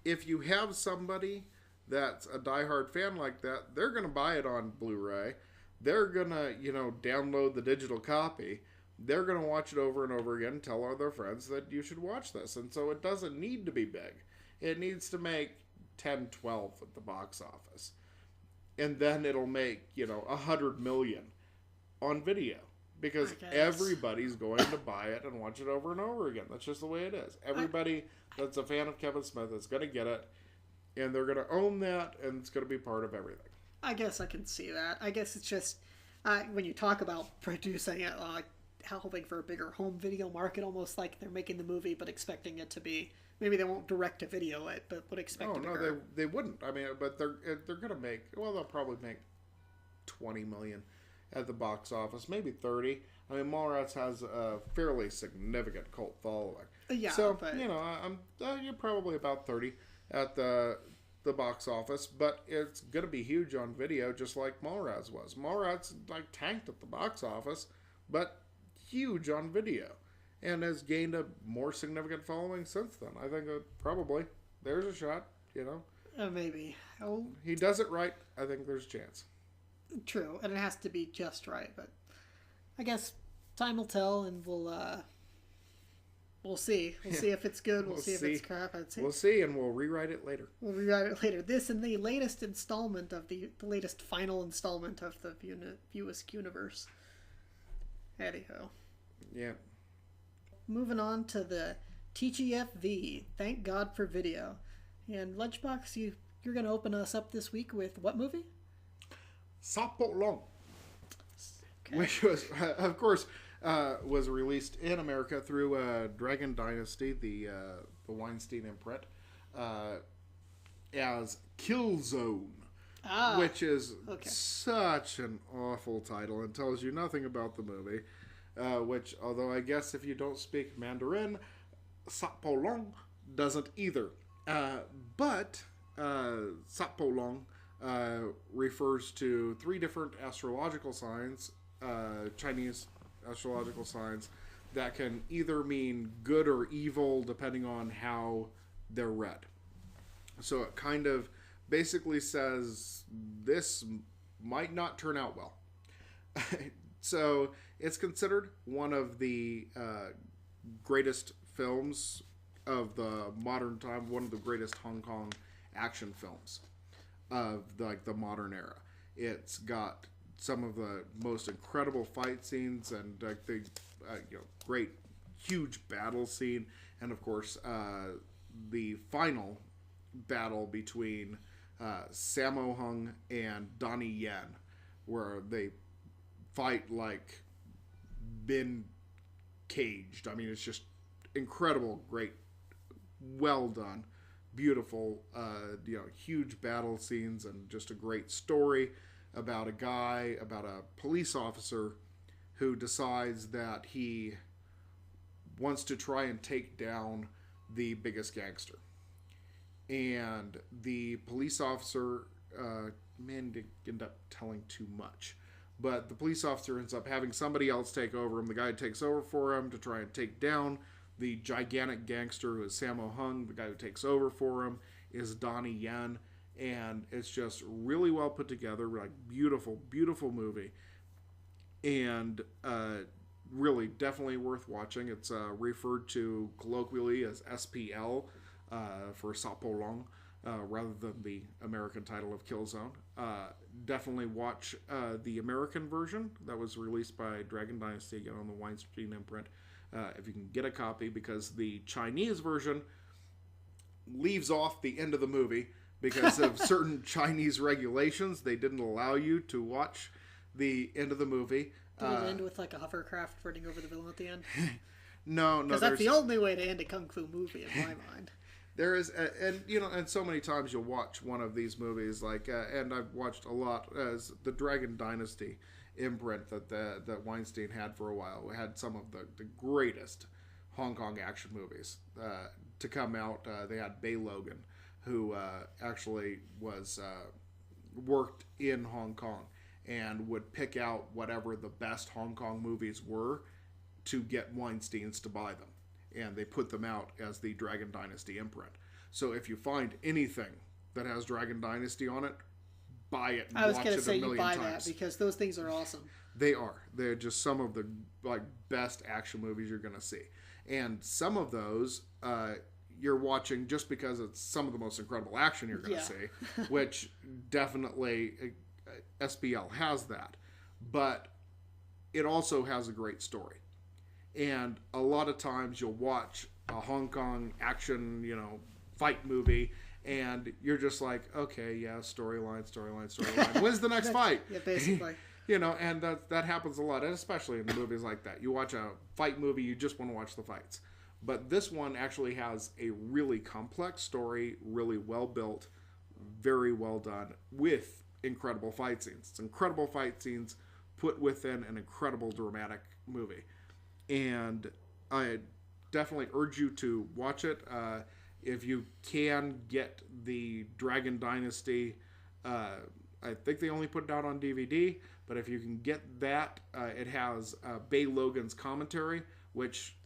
if you have somebody that's a diehard fan like that, they're going to buy it on Blu-ray. They're going to, download the digital copy. They're going to watch it over and over again and tell all their friends that you should watch this. And so it doesn't need to be big. It needs to make 10, 12 at the box office. And then it'll make, 100 million on video. Because everybody's going to buy it and watch it over and over again. That's just the way it is. Everybody that's a fan of Kevin Smith is going to get it. And they're going to own that. And it's going to be part of everything. I guess I can see that. I guess it's just, when you talk about producing it, hoping for a bigger home video market, almost like they're making the movie but expecting it to be, maybe they won't direct to video it, but would expect it to be. They wouldn't. I mean, but they're going to make, they'll probably make 20 million at the box office, maybe 30. I mean, Mallrats has a fairly significant cult following. Yeah, so, but... you're probably about 30 at the box office, but it's going to be huge on video, just like Mallrats was. Mallrats, tanked at the box office, but huge on video, and has gained a more significant following since then. I think probably there's a shot, Maybe. Oh, he does it right. I think there's a chance. True, and it has to be just right, but I guess time will tell, and we'll see. We'll see if it's good. We'll see if it's crap. We'll see, and we'll rewrite it later. This and the latest installment of the latest final installment of the Viewist universe. Anyhow. Yeah. Moving on to the TGFV. Thank God for video. And Lunchbox, you're going to open us up this week with what movie? Sapo Long. Okay. Which was, of course, was released in America through Dragon Dynasty, the Weinstein imprint, as Killzone. Which is such an awful title and tells you nothing about the movie. Which, although I guess if you don't speak Mandarin, Sapo Long doesn't either. But Sapo Long refers to 3 different astrological signs, Chinese astrological signs, that can either mean good or evil depending on how they're read. So it kind of basically says this might not turn out well. So it's considered one of the greatest films of the modern time, one of the greatest Hong Kong action films of the modern era. It's got some of the most incredible fight scenes and the great huge battle scene, and of course the final battle between Sammo Hung and Donnie Yen, where they fight like been caged. I mean, it's just incredible, great, well done, beautiful, huge battle scenes, and just a great story about a police officer who decides that he wants to try and take down the biggest gangster. And the police officer, didn't end up telling too much. But the police officer ends up having somebody else take over him. The guy takes over for him to try and take down the gigantic gangster who is Sammo Hung. The guy who takes over for him is Donnie Yen. And it's just really well put together, like beautiful, beautiful movie. And really definitely worth watching. It's referred to colloquially as SPL for Sapolong, rather than the American title of Killzone. Definitely watch the American version that was released by Dragon Dynasty, again on the Weinstein imprint, if you can get a copy, because the Chinese version leaves off the end of the movie because of certain Chinese regulations. They didn't allow you to watch the end of the movie. Did it end with like a hovercraft running over the villain at the end? No. Because that's the only way to end a kung fu movie in my mind. There is, and so many times you'll watch one of these movies, like, and I've watched a lot, as the Dragon Dynasty imprint that Weinstein had for a while. We had some of the greatest Hong Kong action movies to come out. They had Bay Logan, who actually was worked in Hong Kong and would pick out whatever the best Hong Kong movies were to get Weinsteins to buy them. And they put them out as the Dragon Dynasty imprint. So if you find anything that has Dragon Dynasty on it, buy it and watch it a million times. I was going to say, you buy that, because those things are awesome. They are. They're just some of the best action movies you're going to see. And some of those you're watching just because it's some of the most incredible action you're going to see, which definitely SPL has that. But it also has a great story. And a lot of times you'll watch a Hong Kong action, fight movie, and you're just like, okay, yeah, storyline. When's the next fight? Yeah, basically. And that happens a lot, and especially in movies like that. You watch a fight movie, you just want to watch the fights. But this one actually has a really complex story, really well built, very well done, with incredible fight scenes. It's incredible fight scenes put within an incredible dramatic movie. And I definitely urge you to watch it. If you can get the Dragon Dynasty, I think they only put it out on DVD, but if you can get that, it has Bay Logan's commentary, which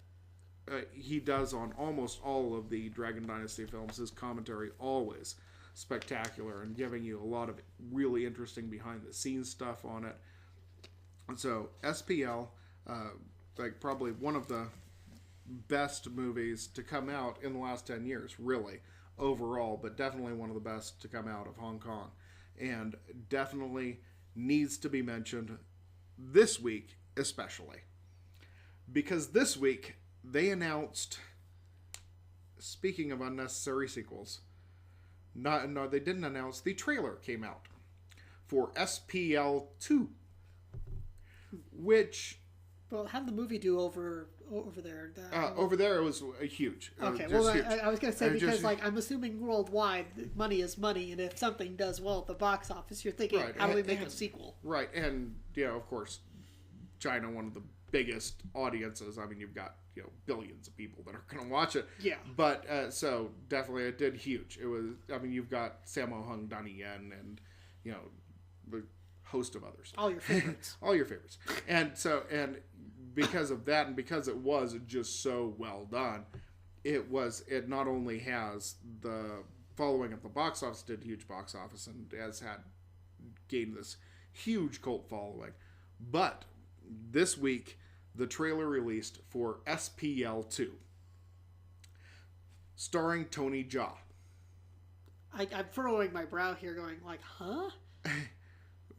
he does on almost all of the Dragon Dynasty films. His commentary always spectacular and giving you a lot of really interesting behind-the-scenes stuff on it. And so SPL, probably one of the best movies to come out in the last 10 years, really, overall, but definitely one of the best to come out of Hong Kong. And definitely needs to be mentioned this week, especially. Because this week, they announced, speaking of unnecessary sequels, no, they didn't announce, the trailer came out for SPL 2, which... Well, how'd the movie do over there? Over there, it was huge. Okay, well, I was going to say, because I'm assuming worldwide, money is money, and if something does well at the box office, you're thinking, how do we make a sequel? Right, and, of course, China, one of the biggest audiences. I mean, you've got, billions of people that are going to watch it. Yeah. But, so, definitely, it did huge. It was, you've got Sammo Hung, Donnie Yen, and, the host of others. All your favorites. All your favorites. And so, and because of that, and because it was just so well done, it not only has the following at the box office, did huge box office, and has gained this huge cult following, but this week, the trailer released for SPL 2, starring Tony Jaa. I'm furrowing my brow here going huh?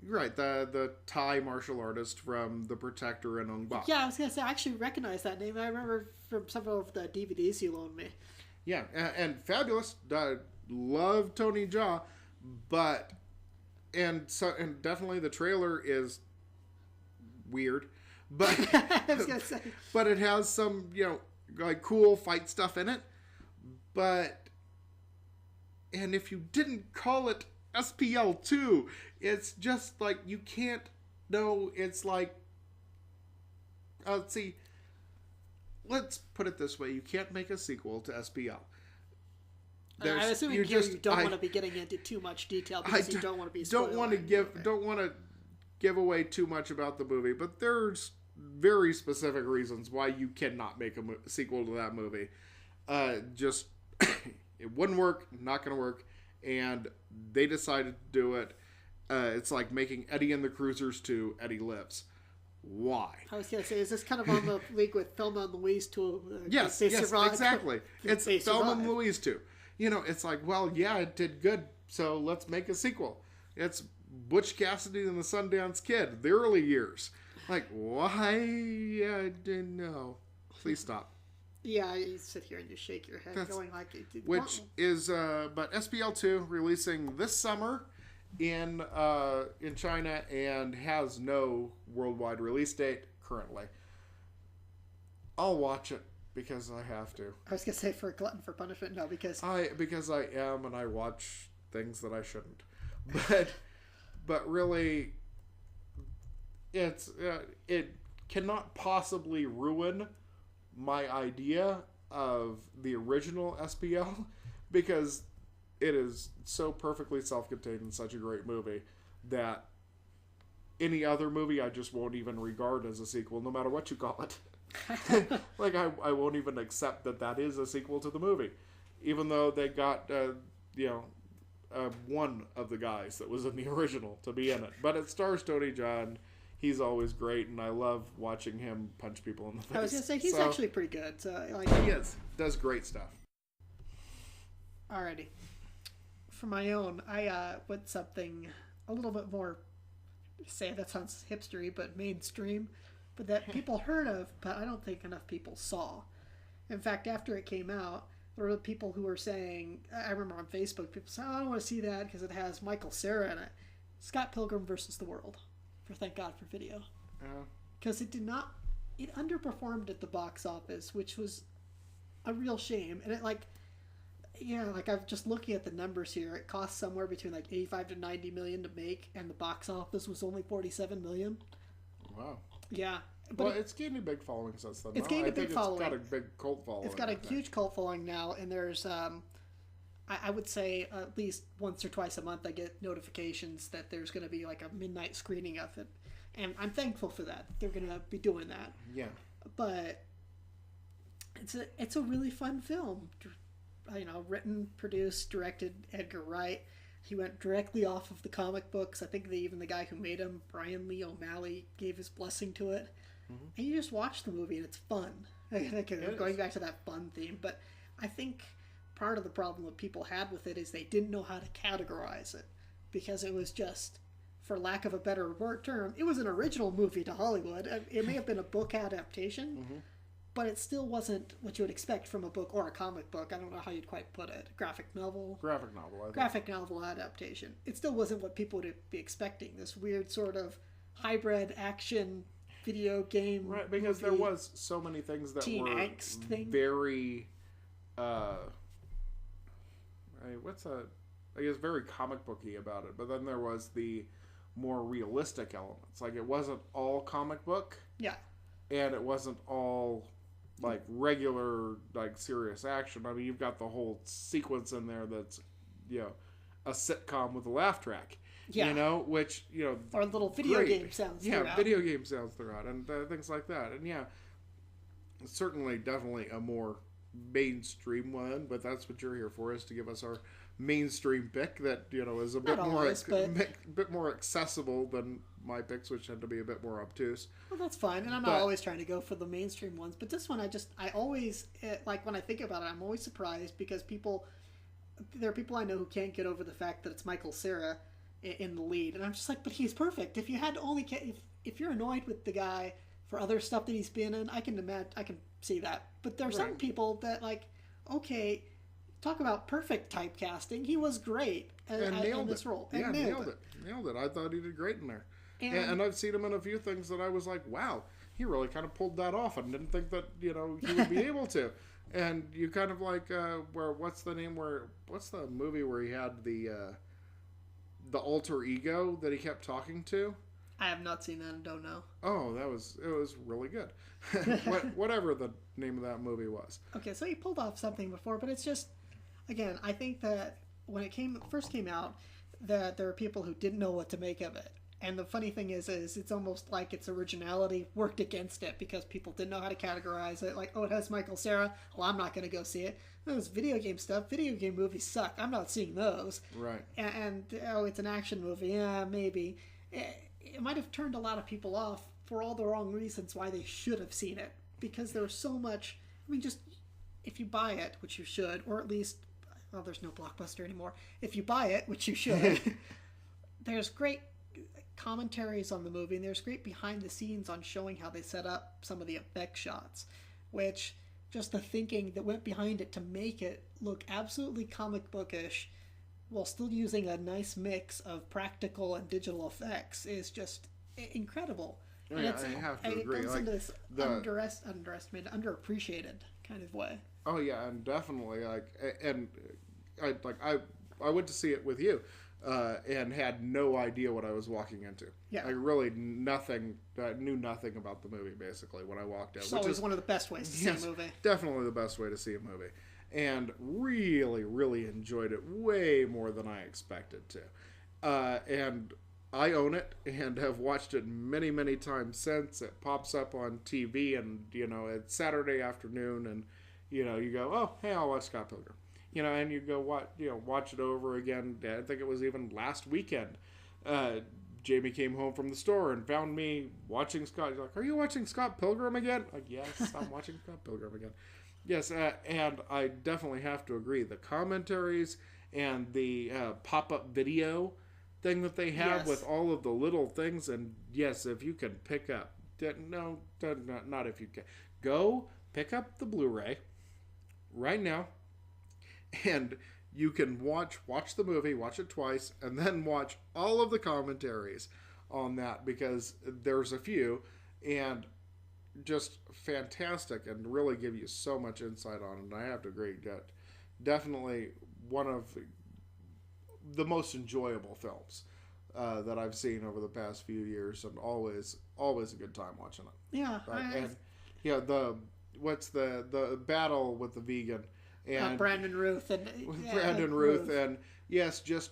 Right, the Thai martial artist from The Protector and Ong Bak. Yeah, I was going to say, I actually recognize that name. I remember from several of the DVDs you loaned me. Yeah, and fabulous. Love Tony Jaa, and definitely the trailer is weird, but I was going to say, but it has some cool fight stuff in it. And if you didn't call it SPL 2, it's just you can't know. It's See, let's put it this way: you can't make a sequel to SPL. I assume you don't want to be getting into too much detail because you don't want to be spoiling. Don't want to give away too much about the movie, but there's very specific reasons why you cannot make a sequel to that movie. Just it wouldn't work, not going to work, and they decided to do it. It's like making Eddie and the Cruisers 2, Eddie Lives. Why? I was going to say, is this kind of on the league with Thelma and Louise 2? Yes, exactly. It's Thelma and Louise 2. You know, it's like, well, yeah, it did good, so let's make a sequel. It's Butch Cassidy and the Sundance Kid, the early years. Like, why? I didn't know. Please stop. Yeah, you sit here and you shake your head going like... But SPL 2 releasing this summer in China and has no worldwide release date currently. I'll watch it because I have to. I was gonna say for glutton for punishment, no, because I am, and I watch things that I shouldn't. But really, it cannot possibly ruin my idea of the original SPL because it is so perfectly self-contained and such a great movie that any other movie I just won't even regard as a sequel, no matter what you call it. Like I won't even accept that is a sequel to the movie, even though they got one of the guys that was in the original to be in it. But it stars Tony Jaa. He's always great, and I love watching him punch people in the face. I was gonna say he's actually pretty good. He does great stuff. Alrighty, for my own, I went something a little bit more. Say that sounds hipstery, but mainstream. But that people heard of, but I don't think enough people saw. In fact, after it came out, there were people who were saying, I remember on Facebook, people saying, I don't want to see that because it has Michael Cera in it. Scott Pilgrim versus the World, for Thank God for Video. Because it underperformed at the box office, which was a real shame. And I'm just looking at the numbers here. It cost somewhere between like 85 to 90 million to make, and the box office was only 47 million. Wow. Yeah. But it's gained a big following since then. It's gained a big following. It's got a big cult following. It's got a huge cult following now, and there's, I would say at least once or twice a month I get notifications that there's going to be like a midnight screening of it. And I'm thankful for that. They're going to be doing that. Yeah. But it's a really fun film. Written, produced, directed Edgar Wright. He went directly off of the comic books. I think even the guy who made him, Brian Lee O'Malley, gave his blessing to it. Mm-hmm. And you just watch the movie and it's fun. Going back to that fun theme. But I think part of the problem that people had with it is they didn't know how to categorize it. Because it was just, for lack of a better term, it was an original movie to Hollywood. It may have been a book adaptation. Mm-hmm. But it still wasn't what you would expect from a book or a comic book. I don't know how you'd quite put it. Graphic novel, Graphic novel adaptation. It still wasn't what people would be expecting. This weird sort of hybrid action video game. Right, because movie, there was so many things that teen were angst thing. Very, very comic booky about it. But then there was the more realistic elements. Like, it wasn't all comic book. Yeah. And it wasn't all like regular, like serious action. I mean, you've got the whole sequence in there that's, a sitcom with a laugh track. Yeah. Which, or a little video game sounds throughout. Yeah, video game sounds throughout and things like that. And certainly, definitely a more mainstream one, but that's what you're here for, is to give us our mainstream pick that, is a bit more accessible than my picks, which tend to be a bit more obtuse. Well, that's fine, and I'm not always trying to go for the mainstream ones, but this one I always, when I think about it, I'm always surprised because there are people I know who can't get over the fact that it's Michael Cera in the lead, and I'm just like, but he's perfect. If you had only, if you're annoyed with the guy for other stuff that he's been in, I can see that. But there are some people that okay, talk about perfect typecasting. He was great in this role. And nailed it. I thought he did great in there. And I've seen him in a few things that I was like, wow, he really kind of pulled that off. I didn't think that, he would be able to. And you kind of like, what's the movie where he had the alter ego that he kept talking to? I have not seen that and don't know. Oh, it was really good. Whatever the name of that movie was. Okay, so he pulled off something before, but it's just, again, I think that when it first came out, that there are people who didn't know what to make of it. And the funny thing is it's almost like its originality worked against it because people didn't know how to categorize it. Like, oh, it has Michael Cera. Well, I'm not going to go see it. Oh, it's video game stuff. Video game movies suck. I'm not seeing those. Right. And oh, it's an action movie. Yeah, maybe. It might have turned a lot of people off for all the wrong reasons why they should have seen it. Because there was so much... I mean, just if you buy it, which you should, or at least... Well, there's no Blockbuster anymore. If you buy it, which you should, there's great commentaries on the movie, and there's great behind the scenes on showing how they set up some of the effect shots, which just the thinking that went behind it to make it look absolutely comic bookish while still using a nice mix of practical and digital effects is just incredible. Oh, yeah, I have to agree. It comes into this underestimated, underappreciated kind of way. Oh yeah, and definitely I went to see it with you, and had no idea what I was walking into. Yeah, I really knew nothing about the movie basically when I walked out. It's always one of the best ways to see a movie. Definitely the best way to see a movie, and really, really enjoyed it way more than I expected to, and I own it and have watched it many, many times since. It pops up on TV, and it's Saturday afternoon, and you go, oh, hey, I'll watch Scott Pilgrim. And you go watch it over again. I think it was even last weekend. Jamie came home from the store and found me watching Scott. He's like, are you watching Scott Pilgrim again? Like, yes, I'm watching Scott Pilgrim again. Yes, and I definitely have to agree. The commentaries and the pop-up video thing that they have with all of the little things, and yes, if you can pick up, not if you can, go pick up the Blu-ray right now, and you can watch the movie, watch it twice, and then watch all of the commentaries on that, because there's a few, and just fantastic, and really give you so much insight on it. And I have to agree, definitely one of the most enjoyable films that I've seen over the past few years, and always a good time watching it. Yeah, the battle with the vegan and Brandon Ruth and and yes, just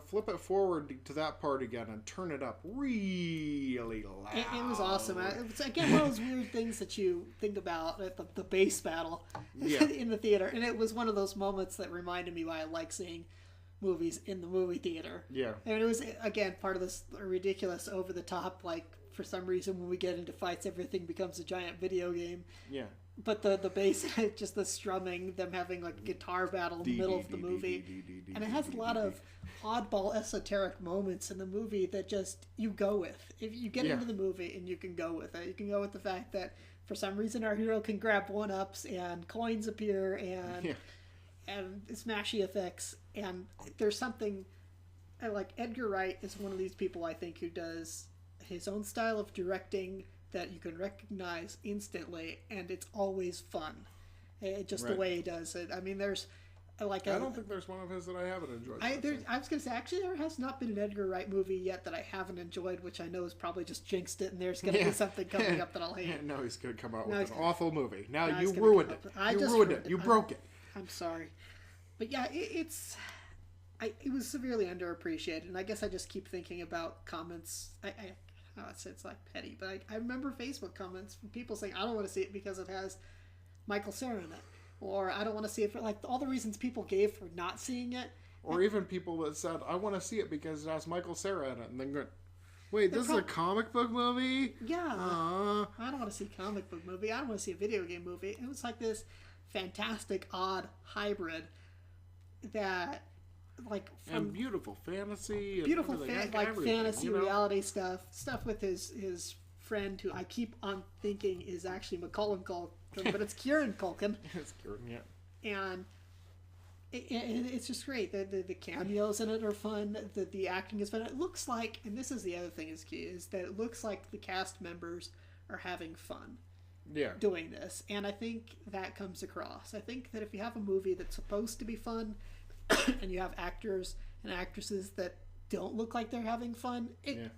flip it forward to that part again and turn it up really loud. It was awesome. It was, again, one of those weird things that you think about at the bass battle in the theater, and it was one of those moments that reminded me why I like seeing movies in the movie theater. Yeah, and it was, again, part of this ridiculous, over the top, like, for some reason when we get into fights everything becomes a giant video game. Yeah. But the bass, just the strumming, them having like a guitar battle in the middle of the movie, and it has a lot of oddball esoteric moments in the movie that just you go with. If you get into the movie and you can go with it, you can go with the fact that for some reason our hero can grab 1-ups and coins appear and smashy effects, and there's something like Edgar Wright is one of these people I think who does his own style of directing that you can recognize instantly, and it's always fun. Just the way he does it. I mean, there's like I don't think there's one of his that I haven't enjoyed. I was going to say, actually, there has not been an Edgar Wright movie yet that I haven't enjoyed, which I know is probably just jinxed it, and there's going to be something coming up that I'll hate. No, he's going to come out with an awful movie. Now you ruined it. You ruined it. You broke it. I'm sorry. But yeah, it was severely underappreciated, and I guess I just keep thinking about comments. It's like petty, but I remember Facebook comments from people saying, I don't want to see it because it has Michael Cera in it. Or I don't want to see it for, like, all the reasons people gave for not seeing it. Or even people that said, I want to see it because it has Michael Cera in it. And then go, wait, this is a comic book movie? Yeah. I don't want to see a comic book movie. I don't want to see a video game movie. It was like this fantastic, odd hybrid that... and beautiful fantasy, fantasy, reality stuff with his friend, who I keep on thinking is actually Macaulay Culkin, but it's Kieran Culkin. It's Kieran, yeah. And it's just great. The cameos in it are fun. The acting is fun. It looks like, and this is the other thing is key, is that it looks like the cast members are having fun. Yeah. Doing this, and I think that comes across. I think that if you have a movie that's supposed to be fun, and you have actors and actresses that don't look like they're having fun,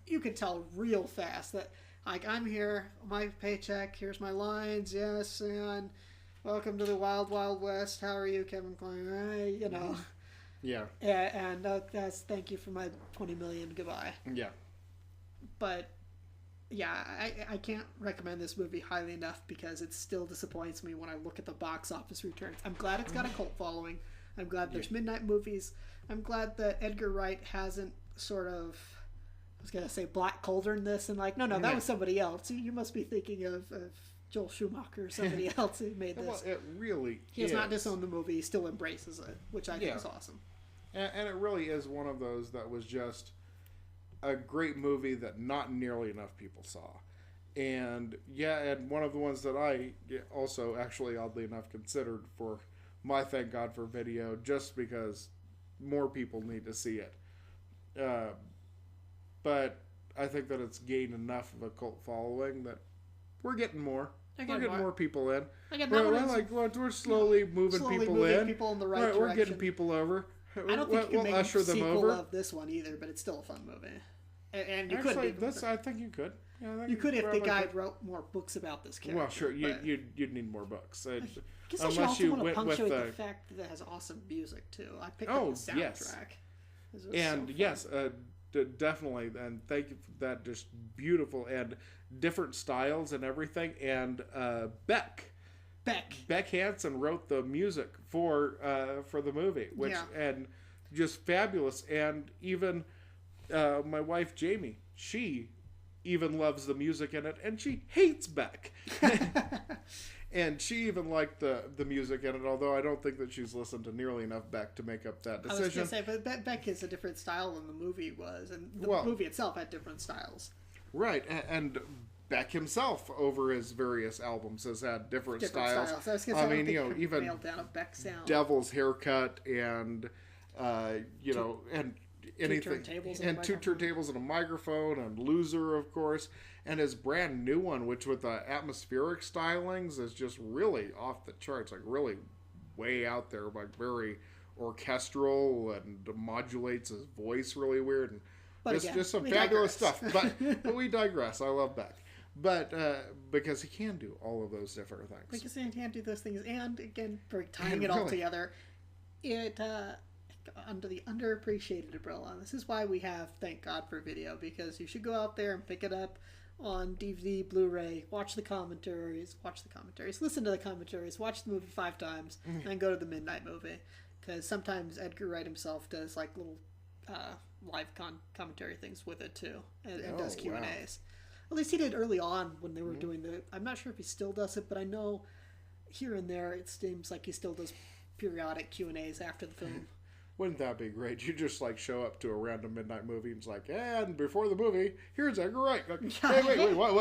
you can tell real fast that, like, I'm here, my paycheck, here's my lines, yes, and welcome to the Wild Wild West. How are you, Kevin Kline? You know. Yeah. And that's thank you for my 20 million. Goodbye. Yeah. But yeah, I can't recommend this movie highly enough because it still disappoints me when I look at the box office returns. I'm glad it's got a cult following. I'm glad there's midnight movies. I'm glad that Edgar Wright hasn't sort of, I was gonna say Black Cauldron this and like, no, that was somebody else. You must be thinking of Joel Schumacher or somebody else who made this. Well, it really He has not disowned the movie. He still embraces it, which I think is awesome. And it really is one of those that was just a great movie that not nearly enough people saw. And and one of the ones that I also actually oddly enough considered for my Thank God for Video, just because more people need to see it. But I think that it's gained enough of a cult following that we're getting more. We're getting more people in. We're slowly moving people in. People in the right direction. We're getting people over. I don't think you can make a sequel of this one either, but it's still a fun movie. And you actually, could. I think you could. Yeah, you could if the guy wrote more books about this character. Well, sure, you'd need more books. Unless you want to punctuate the fact that it has awesome music too. I picked up the soundtrack. Yes. Definitely, and thank you for that. Just beautiful and different styles and everything. And Beck Hansen wrote the music for the movie, and just fabulous. And even my wife Jamie, she even loves the music in it, and she hates Beck. And she even liked the music in it, although I don't think that she's listened to nearly enough Beck to make up that decision. I was going to say, but Beck is a different style than the movie was, and the movie itself had different styles. Right, and Beck himself, over his various albums, has had different styles. I mean, even down a Beck sound. Devil's Haircut and, and anything. Two turntables and a microphone, and Loser, of course. And his brand new one, which with the atmospheric stylings is just really off the charts, like really way out there, like very orchestral and modulates his voice really weird. And just some fabulous stuff. But we digress. I love Beck. But because he can do all of those different things. Because he can do those things. And again, for tying it all together, it under the underappreciated umbrella. This is why we have Thank God for Video, because you should go out there and pick it up on DVD, Blu-ray, watch the commentaries, listen to the commentaries, watch the movie 5 times, and then go to the midnight movie. Because sometimes Edgar Wright himself does like little live commentary things with it too, and does Q&As. Wow. At least he did early on when they were doing I'm not sure if he still does it, but I know here and there it seems like he still does periodic Q&As after the film. Wouldn't that be great? You just like show up to a random midnight movie and it's like, and before the movie, here's Edgar Wright. Like, wait, what?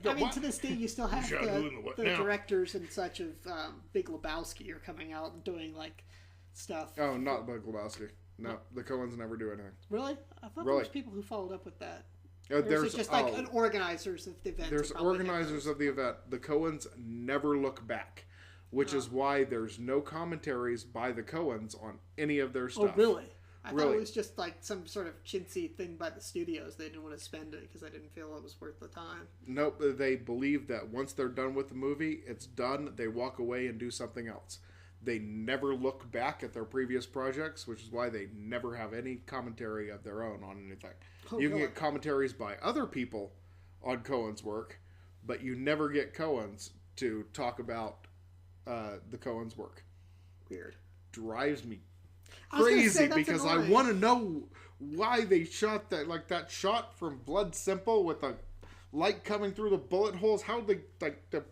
I mean, to this day, you still have the directors and such of Big Lebowski are coming out and doing like stuff. Oh, not Big Lebowski. No, the Coens never do anything. Really? I thought there was people who followed up with that. There's just like organizers of the event. There's organizers of the event. The Coens never look back. Which is why there's no commentaries by the Coens on any of their stuff. Oh, really? I thought it was just like some sort of chintzy thing by the studios. They didn't want to spend it because they didn't feel it was worth the time. Nope. They believe that once they're done with the movie, it's done. They walk away and do something else. They never look back at their previous projects, which is why they never have any commentary of their own on anything. Oh, you can get commentaries by other people on Coen's work, but you never get Coen's to talk about the Coen's work. Weird. Drives me crazy because annoying. I want to know why they shot that shot from Blood Simple with the light coming through the bullet holes. How they But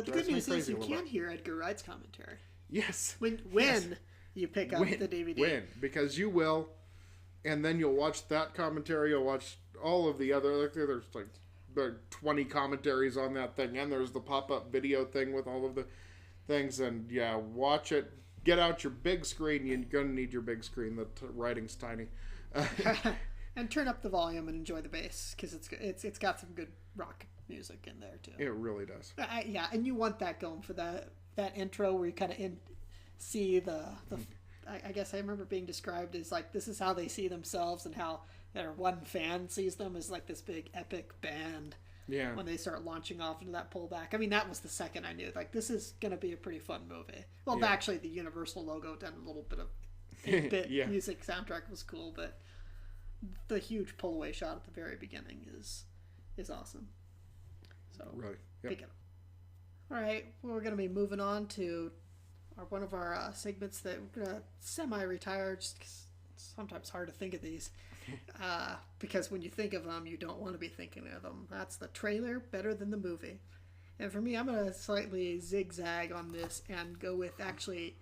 the good news is you can hear Edgar Wright's commentary. Yes. When you pick up the DVD. Because you will, and then you'll watch that commentary. You'll watch all of the other. There's like. There are 20 commentaries on that thing, and there's the pop-up video thing with all of the things, and watch it. Get out your big screen. You're going to need your big screen. The writing's tiny. And turn up the volume and enjoy the bass, because it's got some good rock music in there, too. It really does. And you want that going for that intro where you kind of see the I guess I remember being described as like, this is how they see themselves, and how their one fan sees them as like this big epic band. Yeah. When they start launching off into that pullback. I mean, that was the second I knew, like, this is going to be a pretty fun movie. Well, actually, the Universal logo done a little bit of 8-bit music soundtrack was cool, but the huge pull away shot at the very beginning is awesome. So, really, pick it up. All right, well, we're going to be moving on to one of our segments that we're going to semi-retire, just 'cause it's sometimes hard to think of these. Because when you think of them, you don't want to be thinking of them. That's the trailer better than the movie. And for me, I'm going to slightly zigzag on this and go with, actually,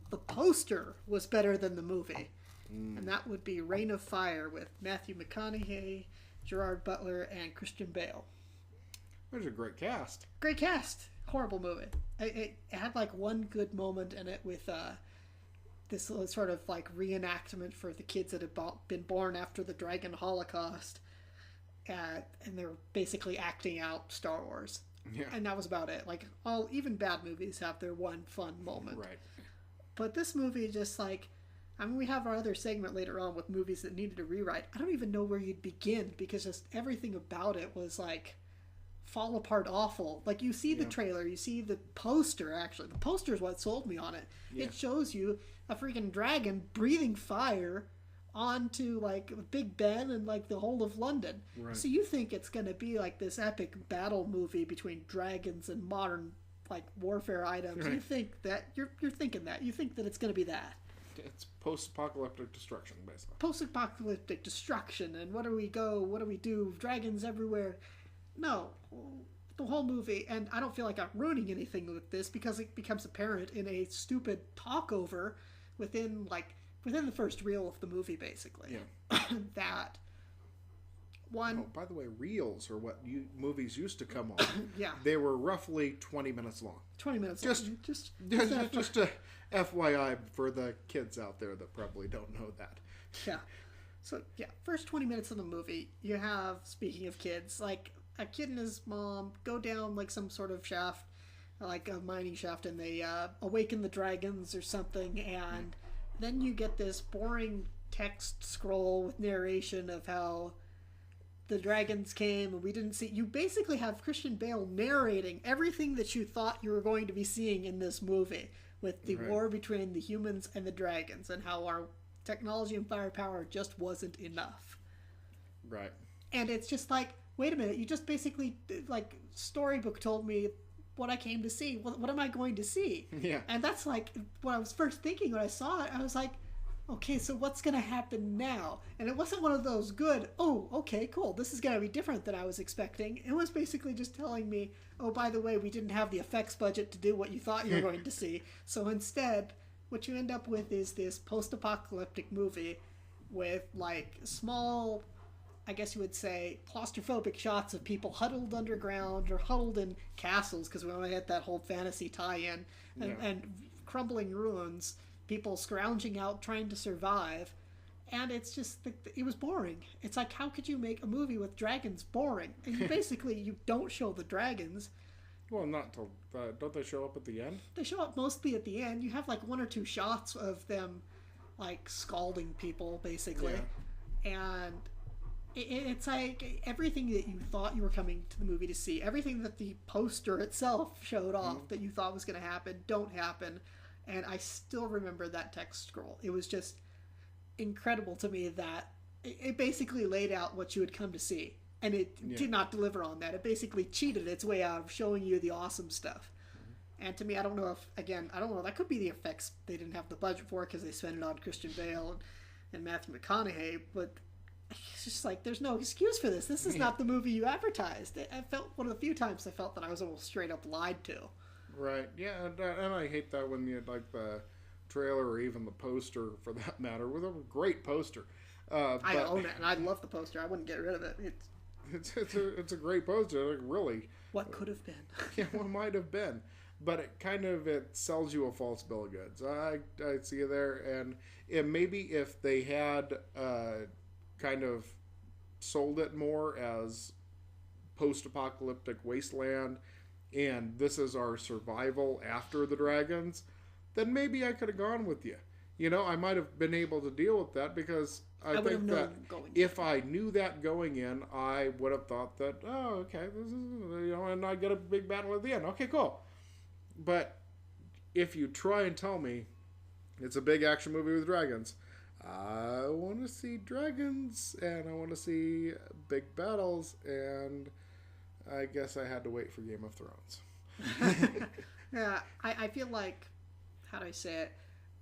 the poster was better than the movie. And that would be Reign of Fire with Matthew McConaughey, Gerard Butler, and Christian Bale. There's a great cast. Great cast. Horrible movie. It had like one good moment in it with this sort of like reenactment for the kids that had been born after the Dragon Holocaust, and they're basically acting out Star Wars. Yeah. And that was about it. Like, even bad movies have their one fun moment. Right. But this movie just like, I mean, we have our other segment later on with movies that needed a rewrite. I don't even know where you'd begin, because just everything about it was like fall apart awful. Like, you see the trailer, you see the poster. Actually, the poster is what sold me on it. It shows you a freaking dragon breathing fire onto like Big Ben and like the whole of London. Right. So you think it's going to be like this epic battle movie between dragons and modern like warfare items. Right. You think that you're thinking that. You think that it's going to be that. It's post-apocalyptic destruction, basically. Post-apocalyptic destruction, and what do we do? Dragons everywhere. No, the whole movie, and I don't feel like I'm ruining anything with this, because it becomes apparent in a stupid talkover within the first reel of the movie, basically. Yeah. That one. Oh, by the way, reels are what movies used to come on. Yeah. They were roughly 20 minutes long. 20 minutes long. Just a FYI for the kids out there that probably don't know that. Yeah. So, yeah, first 20 minutes of the movie, you have, speaking of kids, like a kid and his mom go down like some sort of shaft, like a mining shaft, and they awaken the dragons or something, and then you get this boring text scroll with narration of how the dragons came and we didn't see. You basically have Christian Bale narrating everything that you thought you were going to be seeing in this movie, with the war between the humans and the dragons, and how our technology and firepower just wasn't enough. Right. And it's just like, wait a minute, you just basically, like, storybook told me what I came to see. What am I going to see? Yeah. And that's like what I was first thinking when I saw it. I was like, okay, so what's going to happen now? And it wasn't one of those good, oh, okay, cool, this is going to be different than I was expecting. It was basically just telling me, oh, by the way, we didn't have the effects budget to do what you thought you were going to see. So instead, what you end up with is this post-apocalyptic movie with, like, small, I guess you would say, claustrophobic shots of people huddled underground or huddled in castles, because we only had that whole fantasy tie-in, and crumbling ruins, people scrounging out trying to survive. And it's just, it was boring. It's like, how could you make a movie with dragons boring? And you don't show the dragons. Well, not till, don't they show up at the end? They show up mostly at the end. You have like one or two shots of them like scalding people, basically. Yeah. And it's like everything that you thought you were coming to the movie to see, everything that the poster itself showed off that you thought was going to happen, don't happen. And I still remember that text scroll. It was just incredible to me that it basically laid out what you had come to see. And it did not deliver on that. It basically cheated its way out of showing you the awesome stuff. And to me, I don't know, that could be the effects they didn't have the budget for, because they spent it on Christian Bale and Matthew McConaughey, but it's just like, there's no excuse for this. This is not the movie you advertised. I felt, one of the few times I felt that I was almost straight up lied to. Right, yeah, and I hate that when you, like, the trailer or even the poster, for that matter, with a great poster. I own it, and I love the poster. I wouldn't get rid of it. It's a great poster, like, really. What could have been? Yeah, what might have been. But it sells you a false bill of goods. I see you there, and maybe if they had kind of sold it more as post-apocalyptic wasteland, and this is our survival after the dragons, then maybe I could have gone with you. I might have been able to deal with that because I think that if I knew that going in, I would have thought that, oh, okay, this is, and I get a big battle at the end. Okay, cool. But if you try and tell me it's a big action movie with dragons, I want to see dragons and I want to see big battles, and I guess I had to wait for Game of Thrones. Yeah, I feel like, how do I say it?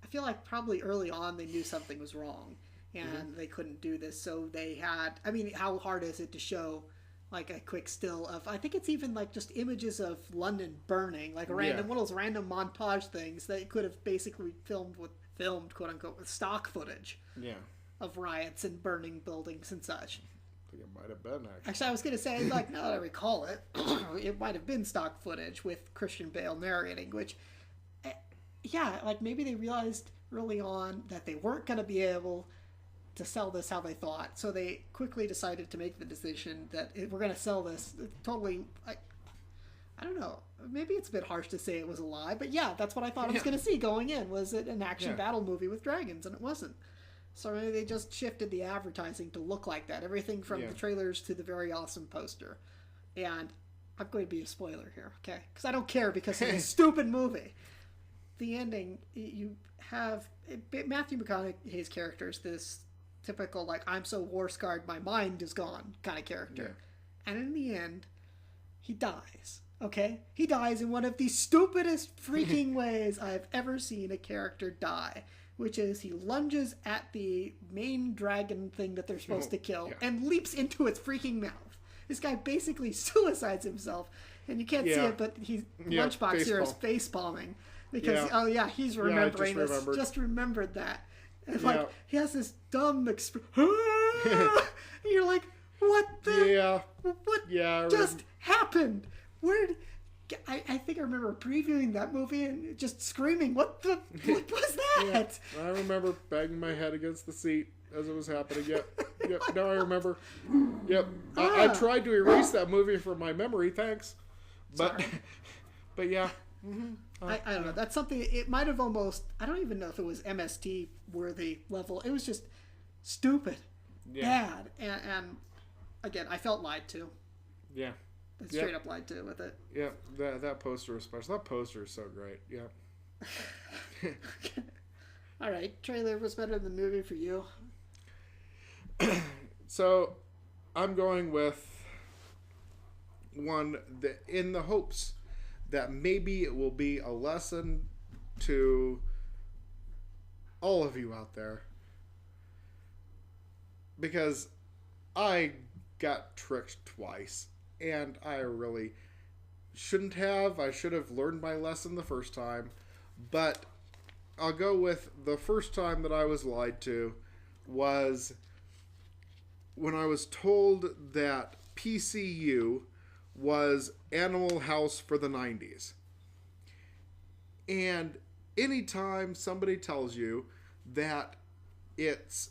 I feel like probably early on they knew something was wrong and they couldn't do this. So they had, I mean, how hard is it to show like a quick still of, I think it's even like just images of London burning, like a random, one of those random montage things that you could have basically filmed quote unquote with stock footage of riots and burning buildings and such. I think it might have been actually I was going to say, like, now that I recall it, it might have been stock footage with Christian Bale narrating, which like maybe they realized early on that they weren't going to be able to sell this how they thought, so they quickly decided to make the decision that we're going to sell this totally. I don't know, maybe it's a bit harsh to say it was a lie, but yeah, that's what I thought I was going to see going in. Was it an action battle movie with dragons? And it wasn't. So maybe they just shifted the advertising to look like that, everything from the trailers to the very awesome poster. And I'm going to be a spoiler here, okay, because I don't care, because it's a stupid movie. The ending, you have Matthew McConaughey's character is this typical, like, I'm so war-scarred my mind is gone kind of character. And in the end, he dies, okay? He dies in one of the stupidest freaking ways I've ever seen a character die, which is he lunges at the main dragon thing that they're supposed to kill and leaps into its freaking mouth. This guy basically suicides himself, and you can't see it, but Lunchbox here is face palming. Because, he's remembering this. Just remembered that. And, like, he has this dumb expression. And you're like, what the? What just happened? Where did... I think I remember previewing that movie and just screaming, what was that? I remember banging my head against the seat as it was happening. Yep. Now I remember. Yep. I tried to erase that movie from my memory, thanks. But yeah. Mm-hmm. I don't know. That's something, it might have almost, I don't even know if it was MST worthy level. It was just stupid, bad. And again, I felt lied to. Yeah. Straight up lied to with it. Yeah, that poster is special. That poster is so great. Yeah. All right. Trailer was better than the movie for you. So, I'm going with one that, in the hopes that maybe it will be a lesson to all of you out there. Because I got tricked twice. And I really shouldn't have. I should have learned my lesson the first time. But I'll go with the first time that I was lied to was when I was told that PCU was Animal House for the 90s. And anytime somebody tells you that it's